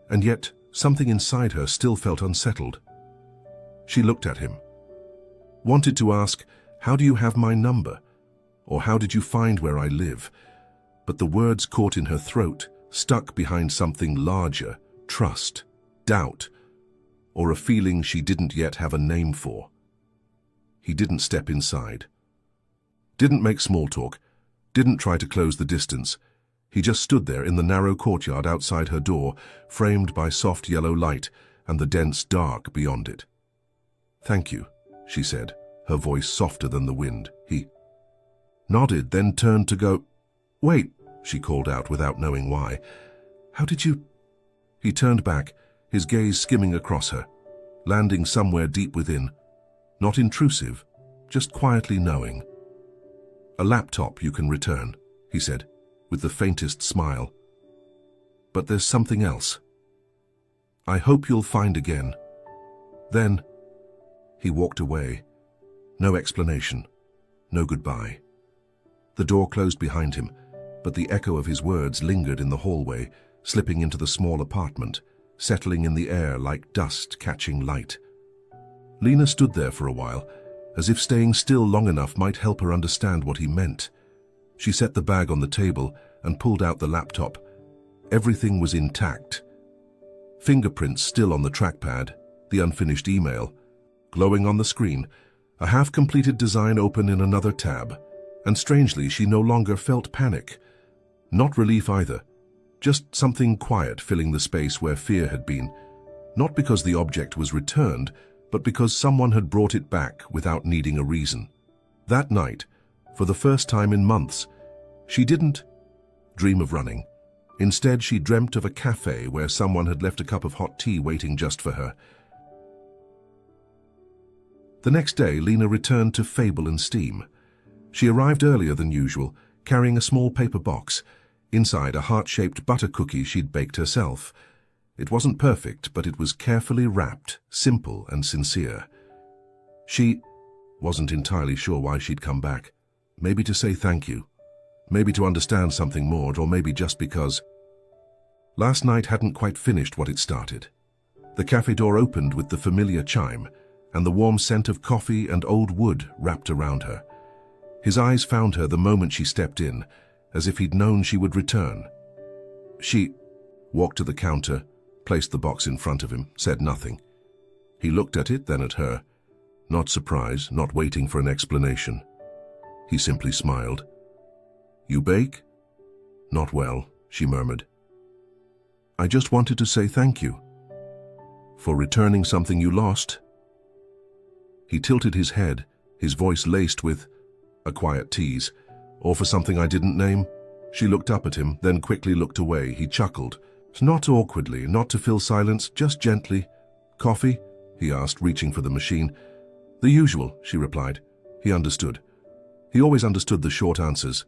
And yet, something inside her still felt unsettled. She looked at him. Wanted to ask, "How do you have my number?" Or "How did you find where I live?" But the words caught in her throat, stuck behind something larger, trust, doubt, or a feeling she didn't yet have a name for. He didn't step inside. Didn't make small talk. Didn't try to close the distance. He just stood there in the narrow courtyard outside her door, framed by soft yellow light and the dense dark beyond it. "Thank you," she said, her voice softer than the wind. He nodded, then turned to go. "Wait," she called out without knowing why. "How did you—" He turned back, his gaze skimming across her, landing somewhere deep within. Not intrusive, just quietly knowing. "A laptop you can return," he said, with the faintest smile. "But there's something else. I hope you'll find again." Then he walked away. No explanation, no goodbye. The door closed behind him, but the echo of his words lingered in the hallway, slipping into the small apartment, settling in the air like dust catching light. Lena stood there for a while, as if staying still long enough might help her understand what he meant. She set the bag on the table and pulled out the laptop. Everything was intact. Fingerprints still on the trackpad, the unfinished email. Glowing on the screen, a half-completed design open in another tab. And strangely, she no longer felt panic. Not relief either. Just something quiet filling the space where fear had been. Not because the object was returned, but because someone had brought it back without needing a reason. That night, for the first time in months, she didn't dream of running. Instead, she dreamt of a cafe where someone had left a cup of hot tea waiting just for her. The next day, Lena returned to Fable and Steam. She arrived earlier than usual, carrying a small paper box. Inside, a heart-shaped butter cookie she'd baked herself. It wasn't perfect, but it was carefully wrapped, simple and sincere. She wasn't entirely sure why she'd come back. Maybe to say thank you. Maybe to understand something more, or maybe just because. Last night hadn't quite finished what it started. The cafe door opened with the familiar chime, and the warm scent of coffee and old wood wrapped around her. His eyes found her the moment she stepped in, as if he'd known she would return. She walked to the counter, placed the box in front of him, said nothing. He looked at it, then at her. not surprise, not waiting for an explanation. He simply smiled. "You bake?" "Not well," she murmured. "I just wanted to say thank you." "For returning something you lost?" He tilted his head, his voice laced with a quiet tease. "Or for something I didn't name?" She looked up at him, then quickly looked away. He chuckled. Not awkwardly, not to fill silence, just gently. "Coffee?" he asked, reaching for the machine. "The usual," she replied. He understood. He always understood the short answers.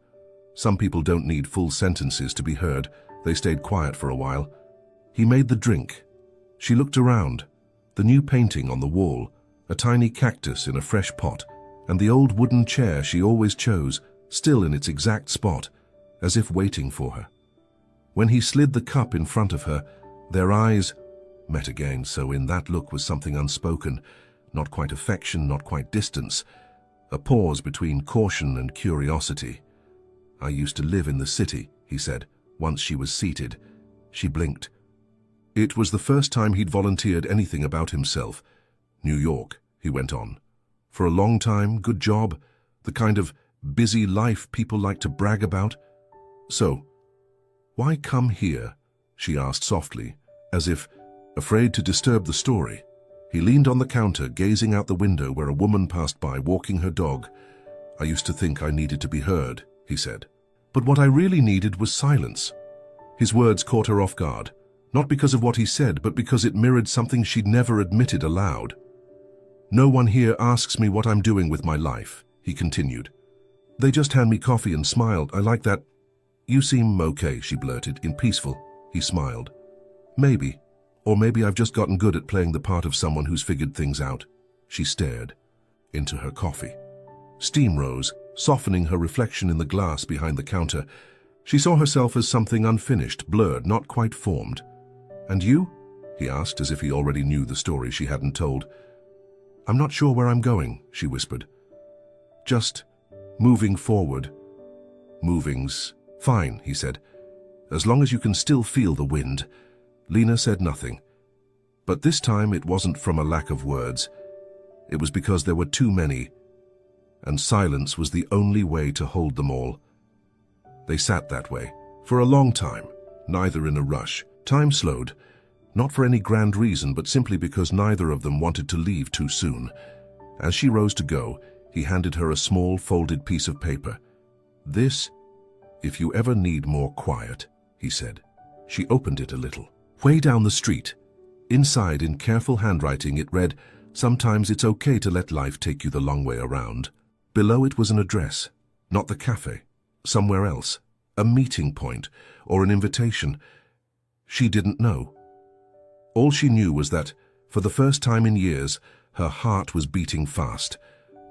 Some people don't need full sentences to be heard. They stayed quiet for a while. He made the drink. She looked around. The new painting on the wall, a tiny cactus in a fresh pot, and the old wooden chair she always chose, still in its exact spot, as if waiting for her. When he slid the cup in front of her, their eyes met again, so in that look was something unspoken, not quite affection, not quite distance, a pause between caution and curiosity. "I used to live in the city," he said, once she was seated. She blinked. It was the first time he'd volunteered anything about himself. "New York," he went on. "For a long time, good job, the kind of busy life people like to brag about. So, why come here?" she asked softly, as if afraid to disturb the story. He leaned on the counter, gazing out the window where a woman passed by, walking her dog. "I used to think I needed to be heard," he said. "But what I really needed was silence." His words caught her off guard, not because of what he said, but because it mirrored something she'd never admitted aloud. "No one here asks me what I'm doing with my life," he continued. "They just hand me coffee and smile. I like that." "You seem okay," she blurted, in peaceful. He smiled. "Maybe. Or maybe I've just gotten good at playing the part of someone who's figured things out." She stared into her coffee. Steam rose, softening her reflection in the glass behind the counter. She saw herself as something unfinished, blurred, not quite formed. "And you?" he asked, as if he already knew the story she hadn't told. "I'm not sure where I'm going," she whispered. "Just moving forward." "Moving's fine," he said, "as long as you can still feel the wind." Lena said nothing. But this time it wasn't from a lack of words. It was because there were too many, and silence was the only way to hold them all. They sat that way for a long time, neither in a rush. Time slowed, not for any grand reason, but simply because neither of them wanted to leave too soon. As she rose to go, he handed her a small folded piece of paper. "This, if you ever need more quiet," he said. She opened it a little. Way down the street. Inside, in careful handwriting, it read, "Sometimes it's okay to let life take you the long way around." Below it was an address, not the cafe, somewhere else, a meeting point or an invitation. She didn't know. All she knew was that, for the first time in years, her heart was beating fast,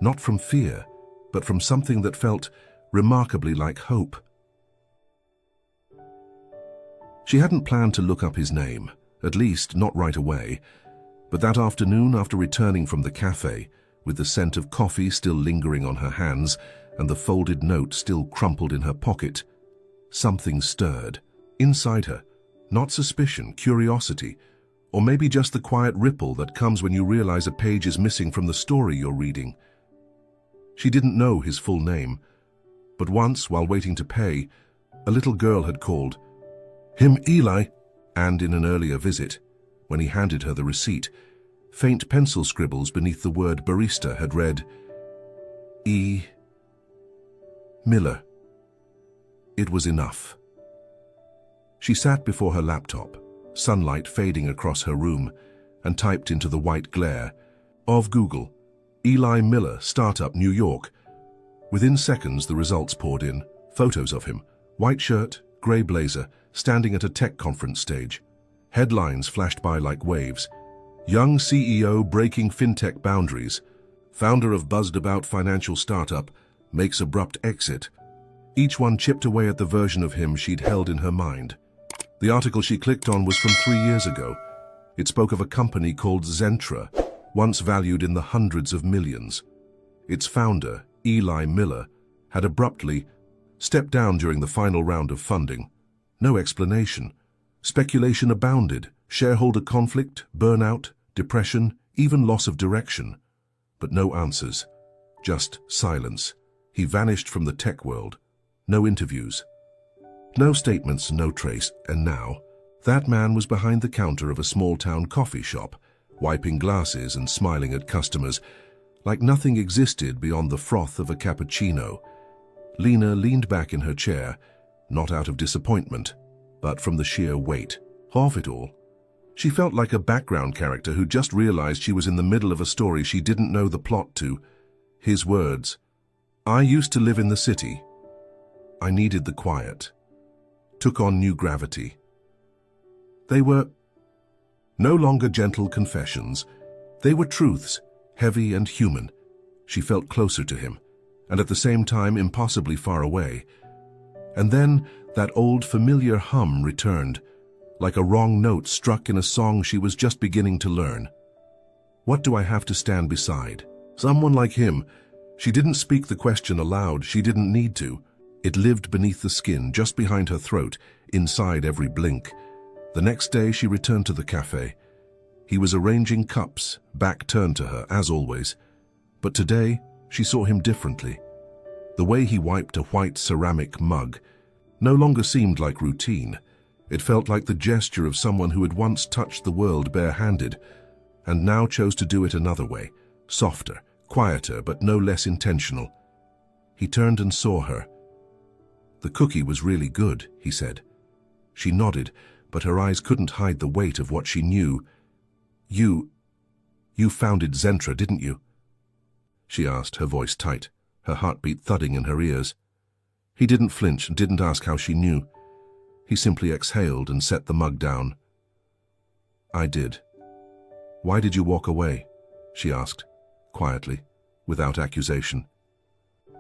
not from fear, but from something that felt remarkably like hope. She hadn't planned to look up his name, at least not right away, but that afternoon, after returning from the cafe, with the scent of coffee still lingering on her hands and the folded note still crumpled in her pocket, something stirred inside her. Not suspicion, curiosity, or maybe just the quiet ripple that comes when you realize a page is missing from the story you're reading. She didn't know his full name, but once, while waiting to pay, a little girl had called, "Him Eli," and in an earlier visit, when he handed her the receipt, faint pencil scribbles beneath the word barista had read, "E. Miller." It was enough. She sat before her laptop, sunlight fading across her room, and typed into the white glare of Google, "Eli Miller, Startup, New York." Within seconds, the results poured in. Photos of him, white shirt, grey blazer, standing at a tech conference stage. Headlines flashed by like waves. "Young CEO breaking fintech boundaries. Founder of buzzed-about financial startup makes abrupt exit." Each one chipped away at the version of him she'd held in her mind. The article she clicked on was from 3 years ago. It spoke of a company called Zentra, once valued in the hundreds of millions. Its founder, Eli Miller, had abruptly stepped down during the final round of funding. No explanation. Speculation abounded. Shareholder conflict, burnout, depression, even loss of direction. But no answers. Just silence. He vanished from the tech world. No interviews. No statements, no trace. And now, that man was behind the counter of a small-town coffee shop, wiping glasses and smiling at customers, like nothing existed beyond the froth of a cappuccino. Lena leaned back in her chair, not out of disappointment, but from the sheer weight of it all. She felt like a background character who just realized she was in the middle of a story she didn't know the plot to. His words, "I used to live in the city. I needed the quiet," took on new gravity. They were no longer gentle confessions. They were truths, heavy and human. She felt closer to him, and at the same time impossibly far away. And then that old familiar hum returned, like a wrong note struck in a song she was just beginning to learn. What do I have to stand beside? Someone like him. She didn't speak the question aloud. She didn't need to. It lived beneath the skin, just behind her throat, inside every blink. The next day she returned to the cafe. He was arranging cups, back turned to her, as always. But today, she saw him differently. The way he wiped a white ceramic mug no longer seemed like routine. It felt like the gesture of someone who had once touched the world bare-handed, and now chose to do it another way, softer, quieter, but no less intentional. He turned and saw her. "The cookie was really good," he said. She nodded, but her eyes couldn't hide the weight of what she knew. You founded Zentra, didn't you?" she asked, her voice tight, her heartbeat thudding in her ears. He didn't flinch and didn't ask how she knew. He simply exhaled and set the mug down. "I did." "Why did you walk away?" she asked, quietly, without accusation.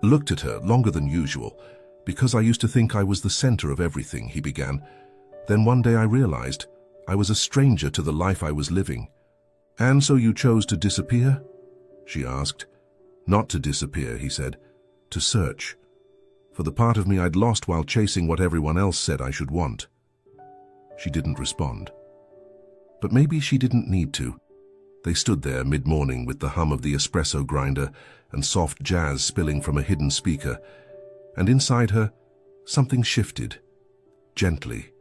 Looked at her longer than usual. "Because I used to think I was the center of everything," he began. "Then one day I realized I was a stranger to the life I was living." "And so you chose to disappear?" she asked. "Not to disappear," he said. "To search. For the part of me I'd lost while chasing what everyone else said I should want." She didn't respond. But maybe she didn't need to. They stood there mid-morning with the hum of the espresso grinder and soft jazz spilling from a hidden speaker, and inside her, something shifted, gently,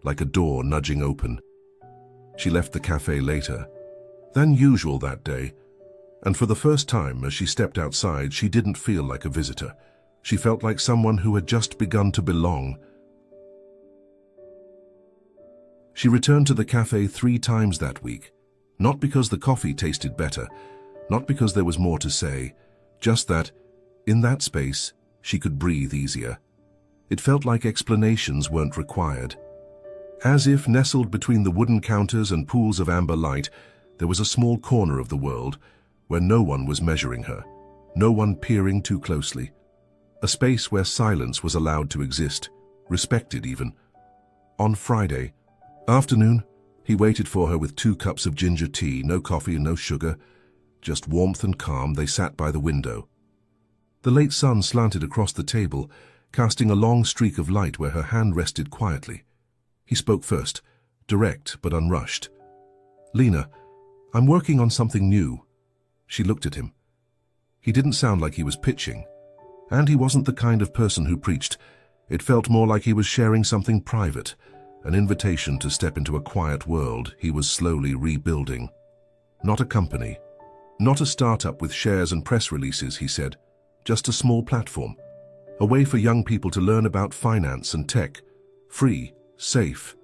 like a door nudging open. She left the cafe later, than usual that day, and for the first time as she stepped outside, she didn't feel like a visitor. She felt like someone who had just begun to belong. She returned to the cafe 3 times that week, not because the coffee tasted better, not because there was more to say, just that, in that space, she could breathe easier. It felt like explanations weren't required. As if nestled between the wooden counters and pools of amber light, there was a small corner of the world where no one was measuring her, no one peering too closely. A space where silence was allowed to exist, respected even. On Friday afternoon, he waited for her with 2 cups of ginger tea, no coffee and no sugar, just warmth and calm. They sat by the window. The late sun slanted across the table, casting a long streak of light where her hand rested quietly. He spoke first, direct but unrushed. "Lena, I'm working on something new." She looked at him. He didn't sound like he was pitching, and he wasn't the kind of person who preached. It felt more like he was sharing something private, an invitation to step into a quiet world he was slowly rebuilding. Not a company, not a startup with shares and press releases, he said. Just a small platform, a way for young people to learn about finance and tech, free, safe,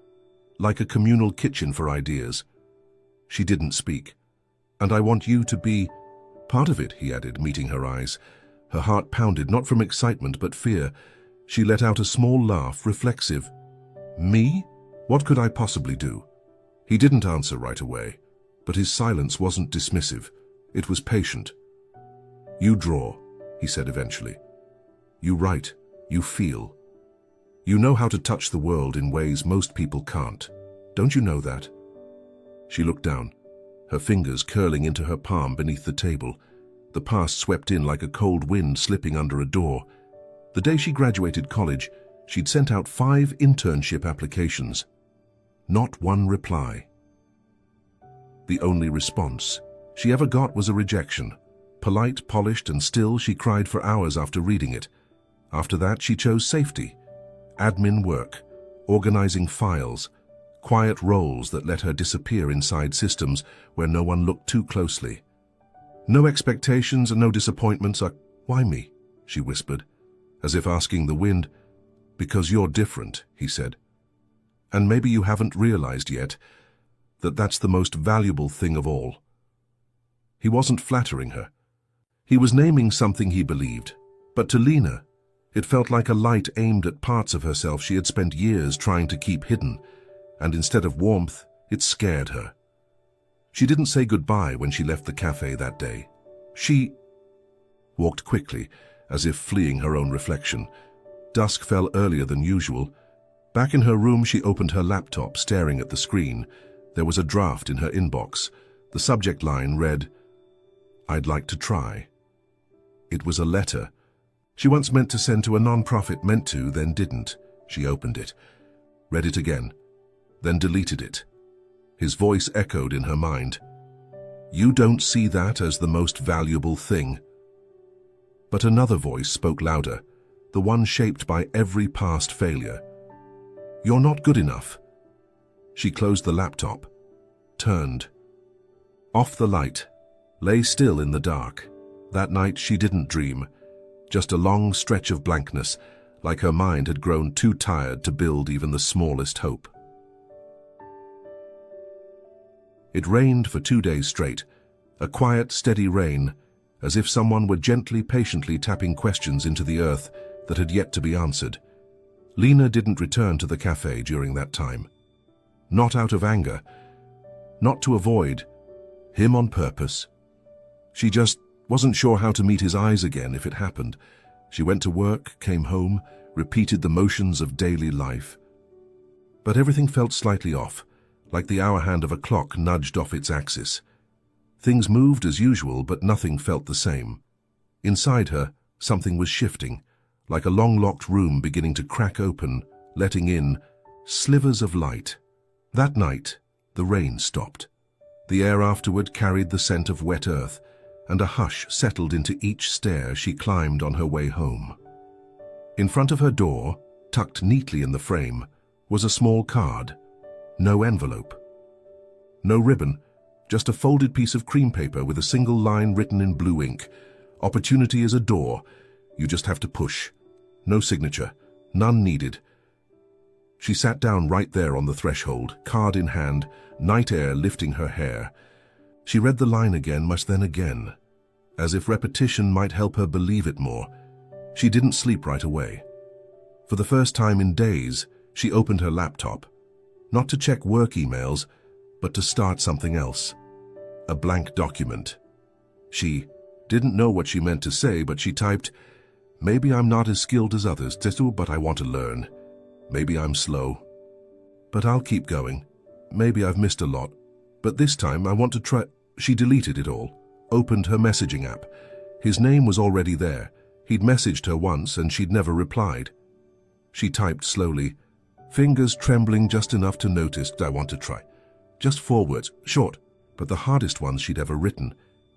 like a communal kitchen for ideas. She didn't speak. "And I want you to be part of it," he added, meeting her eyes. Her heart pounded, not from excitement but fear. She let out a small laugh, reflexive. "Me? What could I possibly do?" He didn't answer right away, but his silence wasn't dismissive. It was patient. "You draw," he said eventually. "You write, you feel. You know how to touch the world in ways most people can't. Don't you know that?" She looked down, her fingers curling into her palm beneath the table. The past swept in like a cold wind slipping under a door. The day she graduated college, she'd sent out 5 internship applications. Not one reply. The only response she ever got was a rejection. polite, polished, and still she cried for hours after reading it. After that, she chose safety, admin work, organizing files, quiet roles that let her disappear inside systems where no one looked too closely. No expectations and no disappointments. Why me? She whispered, as if asking the wind. Because you're different, he said. And maybe you haven't realized yet that that's the most valuable thing of all. He wasn't flattering her. He was naming something he believed. But to Lena, it felt like a light aimed at parts of herself she had spent years trying to keep hidden, and instead of warmth, it scared her. She didn't say goodbye when she left the cafe that day. She walked quickly, as if fleeing her own reflection. Dusk fell earlier than usual. Back in her room, she opened her laptop, staring at the screen. There was a draft in her inbox. The subject line read, "I'd like to try." It was a letter. She once meant to send to a non-profit, meant to, then didn't. She opened it, read it again, then deleted it. His voice echoed in her mind. "You don't see that as the most valuable thing." But another voice spoke louder, the one shaped by every past failure. "You're not good enough." She closed the laptop, turned, off the light, lay still in the dark. That night she didn't dream, just a long stretch of blankness, like her mind had grown too tired to build even the smallest hope. It rained for 2 days straight, a quiet, steady rain, as if someone were gently, patiently tapping questions into the earth that had yet to be answered. Lena didn't return to the cafe during that time. Not out of anger, not to avoid him on purpose. She just wasn't sure how to meet his eyes again if it happened. She went to work, came home, repeated the motions of daily life. But everything felt slightly off, like the hour hand of a clock nudged off its axis. Things moved as usual, but nothing felt the same. Inside her, something was shifting, like a long-locked room beginning to crack open, letting in slivers of light. That night, the rain stopped. The air afterward carried the scent of wet earth, and a hush settled into each stair she climbed on her way home. In front of her door, tucked neatly in the frame, was a small card. No envelope. No ribbon, just a folded piece of cream paper with a single line written in blue ink. "Opportunity is a door. You just have to push." No signature, none needed. She sat down right there on the threshold, card in hand, night air lifting her hair. She read the line again, much then again, as if repetition might help her believe it more. She didn't sleep right away. For the first time in days, she opened her laptop, not to check work emails, but to start something else. A blank document. She didn't know what she meant to say, but she typed, "Maybe I'm not as skilled as others, but I want to learn. Maybe I'm slow, but I'll keep going. Maybe I've missed a lot, but this time I want to try." She deleted it all, opened her messaging app. His name was already there. He'd messaged her once and she'd never replied. She typed slowly, fingers trembling just enough to notice, "I want to try." Just 4 words, short, but the hardest ones she'd ever written.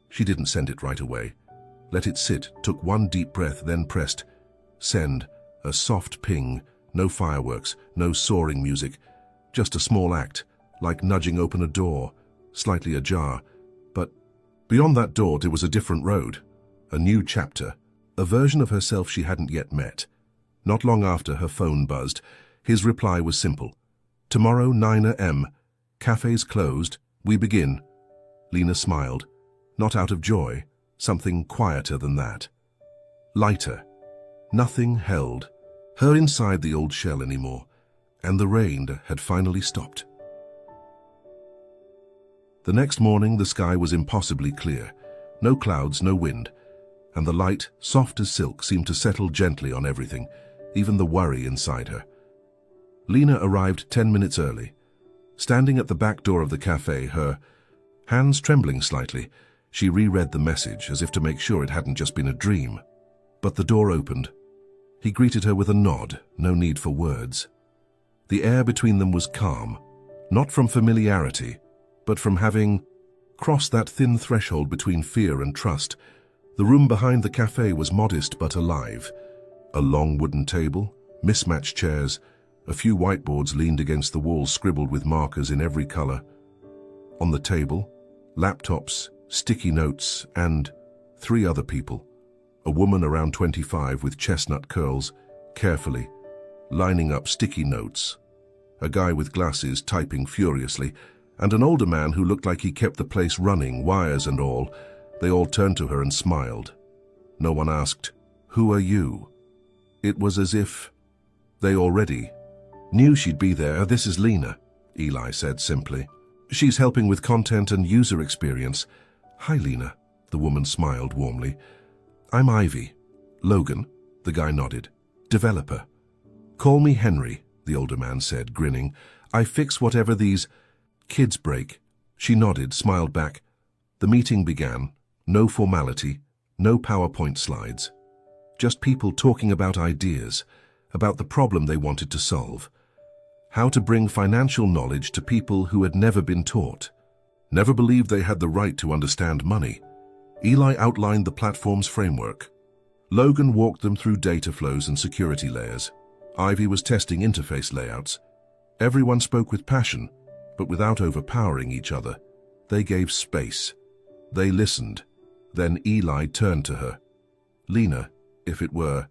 She didn't send it right away. Let it sit, took one deep breath, then pressed send, a soft ping, no fireworks, no soaring music, just a small act, like nudging open a door, slightly ajar. But beyond that door there was a different road, a new chapter, a version of herself she hadn't yet met. Not long after, her phone buzzed. His reply was simple. "Tomorrow, 9 a.m. Cafe's closed. We begin." Lena smiled, not out of joy, something quieter than that. Lighter. Nothing held her inside the old shell anymore, and the rain had finally stopped. The next morning, the sky was impossibly clear. No clouds, no wind, and the light, soft as silk, seemed to settle gently on everything, even the worry inside her. Lena arrived 10 minutes early. Standing at the back door of the cafe, her hands trembling slightly, she reread the message as if to make sure it hadn't just been a dream. But the door opened. He greeted her with a nod, no need for words. The air between them was calm, not from familiarity, but from having crossed that thin threshold between fear and trust, The room behind the cafe was modest but alive. A long wooden table, mismatched chairs, a few whiteboards leaned against the wall scribbled with markers in every color. On the table, laptops, sticky notes, and 3 other people. A woman around 25 with chestnut curls, carefully, lining up sticky notes. A guy with glasses typing furiously, and an older man who looked like he kept the place running, wires and all. They all turned to her and smiled. No one asked, "Who are you?" It was as if they already knew she'd be there. "This is Lena," Eli said simply. "She's helping with content and user experience." "Hi, Lena," the woman smiled warmly. "I'm Ivy." "Logan," the guy nodded. "Developer." "Call me Henry," the older man said, grinning. "I fix whatever these kids break." She nodded, smiled back. The meeting began. No formality, no PowerPoint slides. Just people talking about ideas, about the problem they wanted to solve. How to bring financial knowledge to people who had never been taught. Never believed they had the right to understand money. Eli outlined the platform's framework. Logan walked them through data flows and security layers. Ivy was testing interface layouts. Everyone spoke with passion, but without overpowering each other. They gave space. They listened. Then Eli turned to her. "Lena, if it were,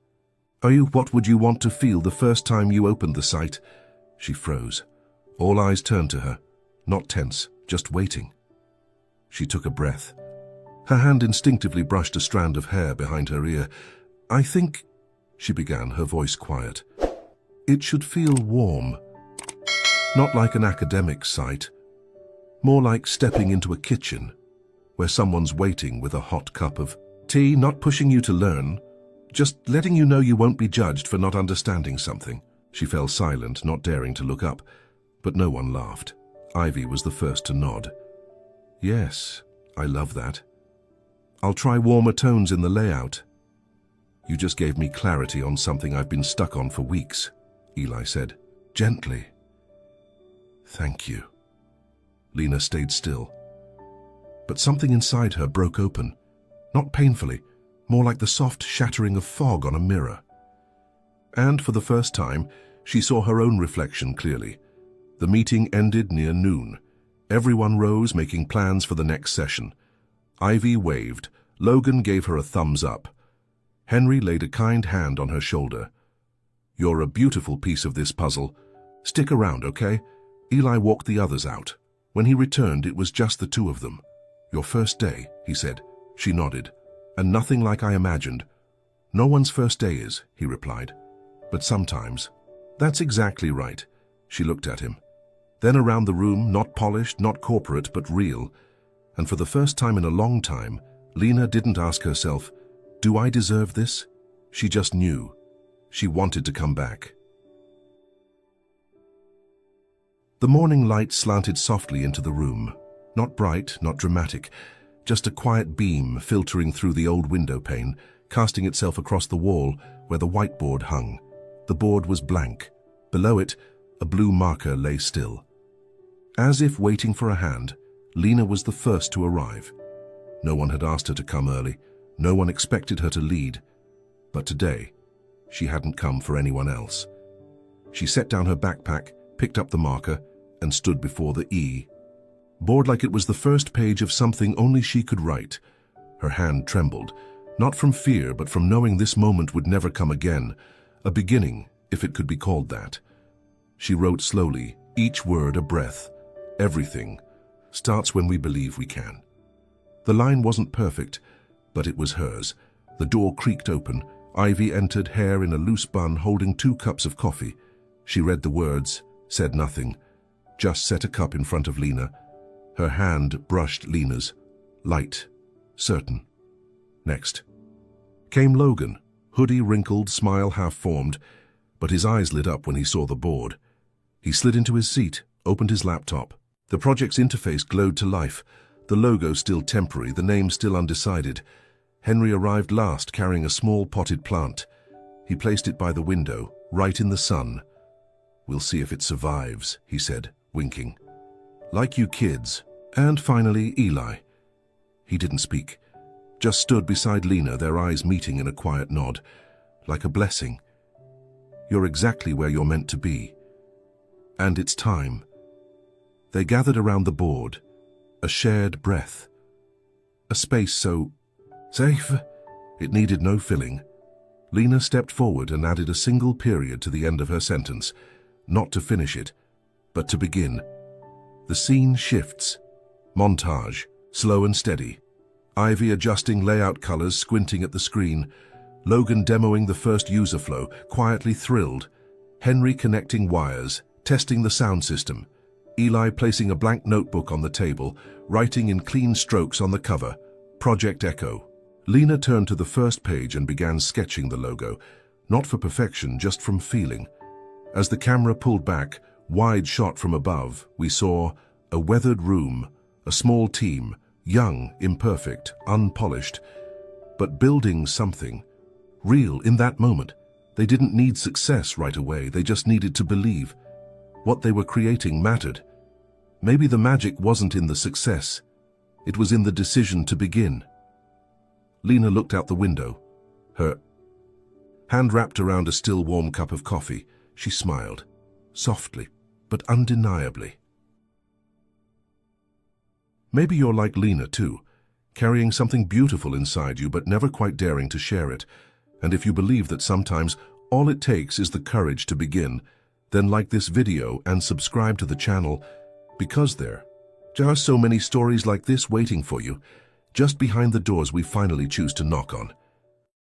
what would you want to feel the first time you opened the site?" She froze. All eyes turned to her, not tense, just waiting. She took a breath. Her hand instinctively brushed a strand of hair behind her ear. "I think," she began, her voice quiet, "it should feel warm. Not like an academic site. More like stepping into a kitchen, where someone's waiting with a hot cup of tea, not pushing you to learn, just letting you know you won't be judged for not understanding something." She fell silent, not daring to look up, but no one laughed. Ivy was the first to nod. "Yes, I love that. I'll try warmer tones in the layout." "You just gave me clarity on something I've been stuck on for weeks," Eli said, gently. "Thank you." Lena stayed still. But something inside her broke open, not painfully, more like the soft shattering of fog on a mirror. And for the first time, she saw her own reflection clearly. The meeting ended near noon. Everyone rose, making plans for the next session. Ivy waved. Logan gave her a thumbs up. Henry laid a kind hand on her shoulder. "You're a beautiful piece of this puzzle. Stick around, okay?" Eli walked the others out. When he returned, it was just the 2 of them. "Your first day," he said. She nodded. "And nothing like I imagined." "No one's first day is," he replied. "But sometimes." "That's exactly right." She looked at him. Then around the room, not polished, not corporate, but real. And for the first time in a long time, Lena didn't ask herself, "Do I deserve this?" She just knew. She wanted to come back. The morning light slanted softly into the room. Not bright, not dramatic, just a quiet beam filtering through the old window pane, casting itself across the wall where the whiteboard hung. The board was blank. Below it, a blue marker lay still. As if waiting for a hand, Lena was the first to arrive. No one had asked her to come early. No one expected her to lead. But today, she hadn't come for anyone else. She set down her backpack, picked up the marker, and stood before the E. Bored like it was the first page of something only she could write. Her hand trembled, not from fear, but from knowing this moment would never come again. A beginning, if it could be called that. She wrote slowly, each word a breath. Everything starts when we believe we can. The line wasn't perfect, but it was hers. The door creaked open. Ivy entered, hair in a loose bun, holding 2 cups of coffee. She read the words, said nothing, just set a cup in front of Lena. Her hand brushed Lena's. Light, certain. Next. Came Logan, hoodie wrinkled, smile half-formed, but his eyes lit up when he saw the board. He slid into his seat, opened his laptop. The project's interface glowed to life, the logo still temporary, the name still undecided. Henry arrived last, carrying a small potted plant. He placed it by the window, right in the sun. "We'll see if it survives," he said, winking. "Like you kids." And finally, Eli. He didn't speak. just stood beside Lena, their eyes meeting in a quiet nod, like a blessing. You're exactly where you're meant to be. And it's time. They gathered around the board, a shared breath. A space so safe, it needed no filling. Lena stepped forward and added a single period to the end of her sentence, not to finish it, but to begin. The scene shifts. Montage, slow and steady. Ivy adjusting layout colors, squinting at the screen. Logan demoing the first user flow, quietly thrilled. Henry connecting wires, testing the sound system. Eli placing a blank notebook on the table, writing in clean strokes on the cover, Project Echo. Lena turned to the first page and began sketching the logo, not for perfection, just from feeling. As the camera pulled back, wide shot from above, we saw a weathered room, a small team, young, imperfect, unpolished, but building something. Real in that moment. They didn't need success right away, they just needed to believe. What they were creating mattered. Maybe the magic wasn't in the success. It was in the decision to begin. Lena looked out the window. Her hand wrapped around a still warm cup of coffee. She smiled, softly, but undeniably. Maybe you're like Lena too, carrying something beautiful inside you but never quite daring to share it. And if you believe that sometimes all it takes is the courage to begin, then like this video and subscribe to the channel, because there are so many stories like this waiting for you, just behind the doors we finally choose to knock on.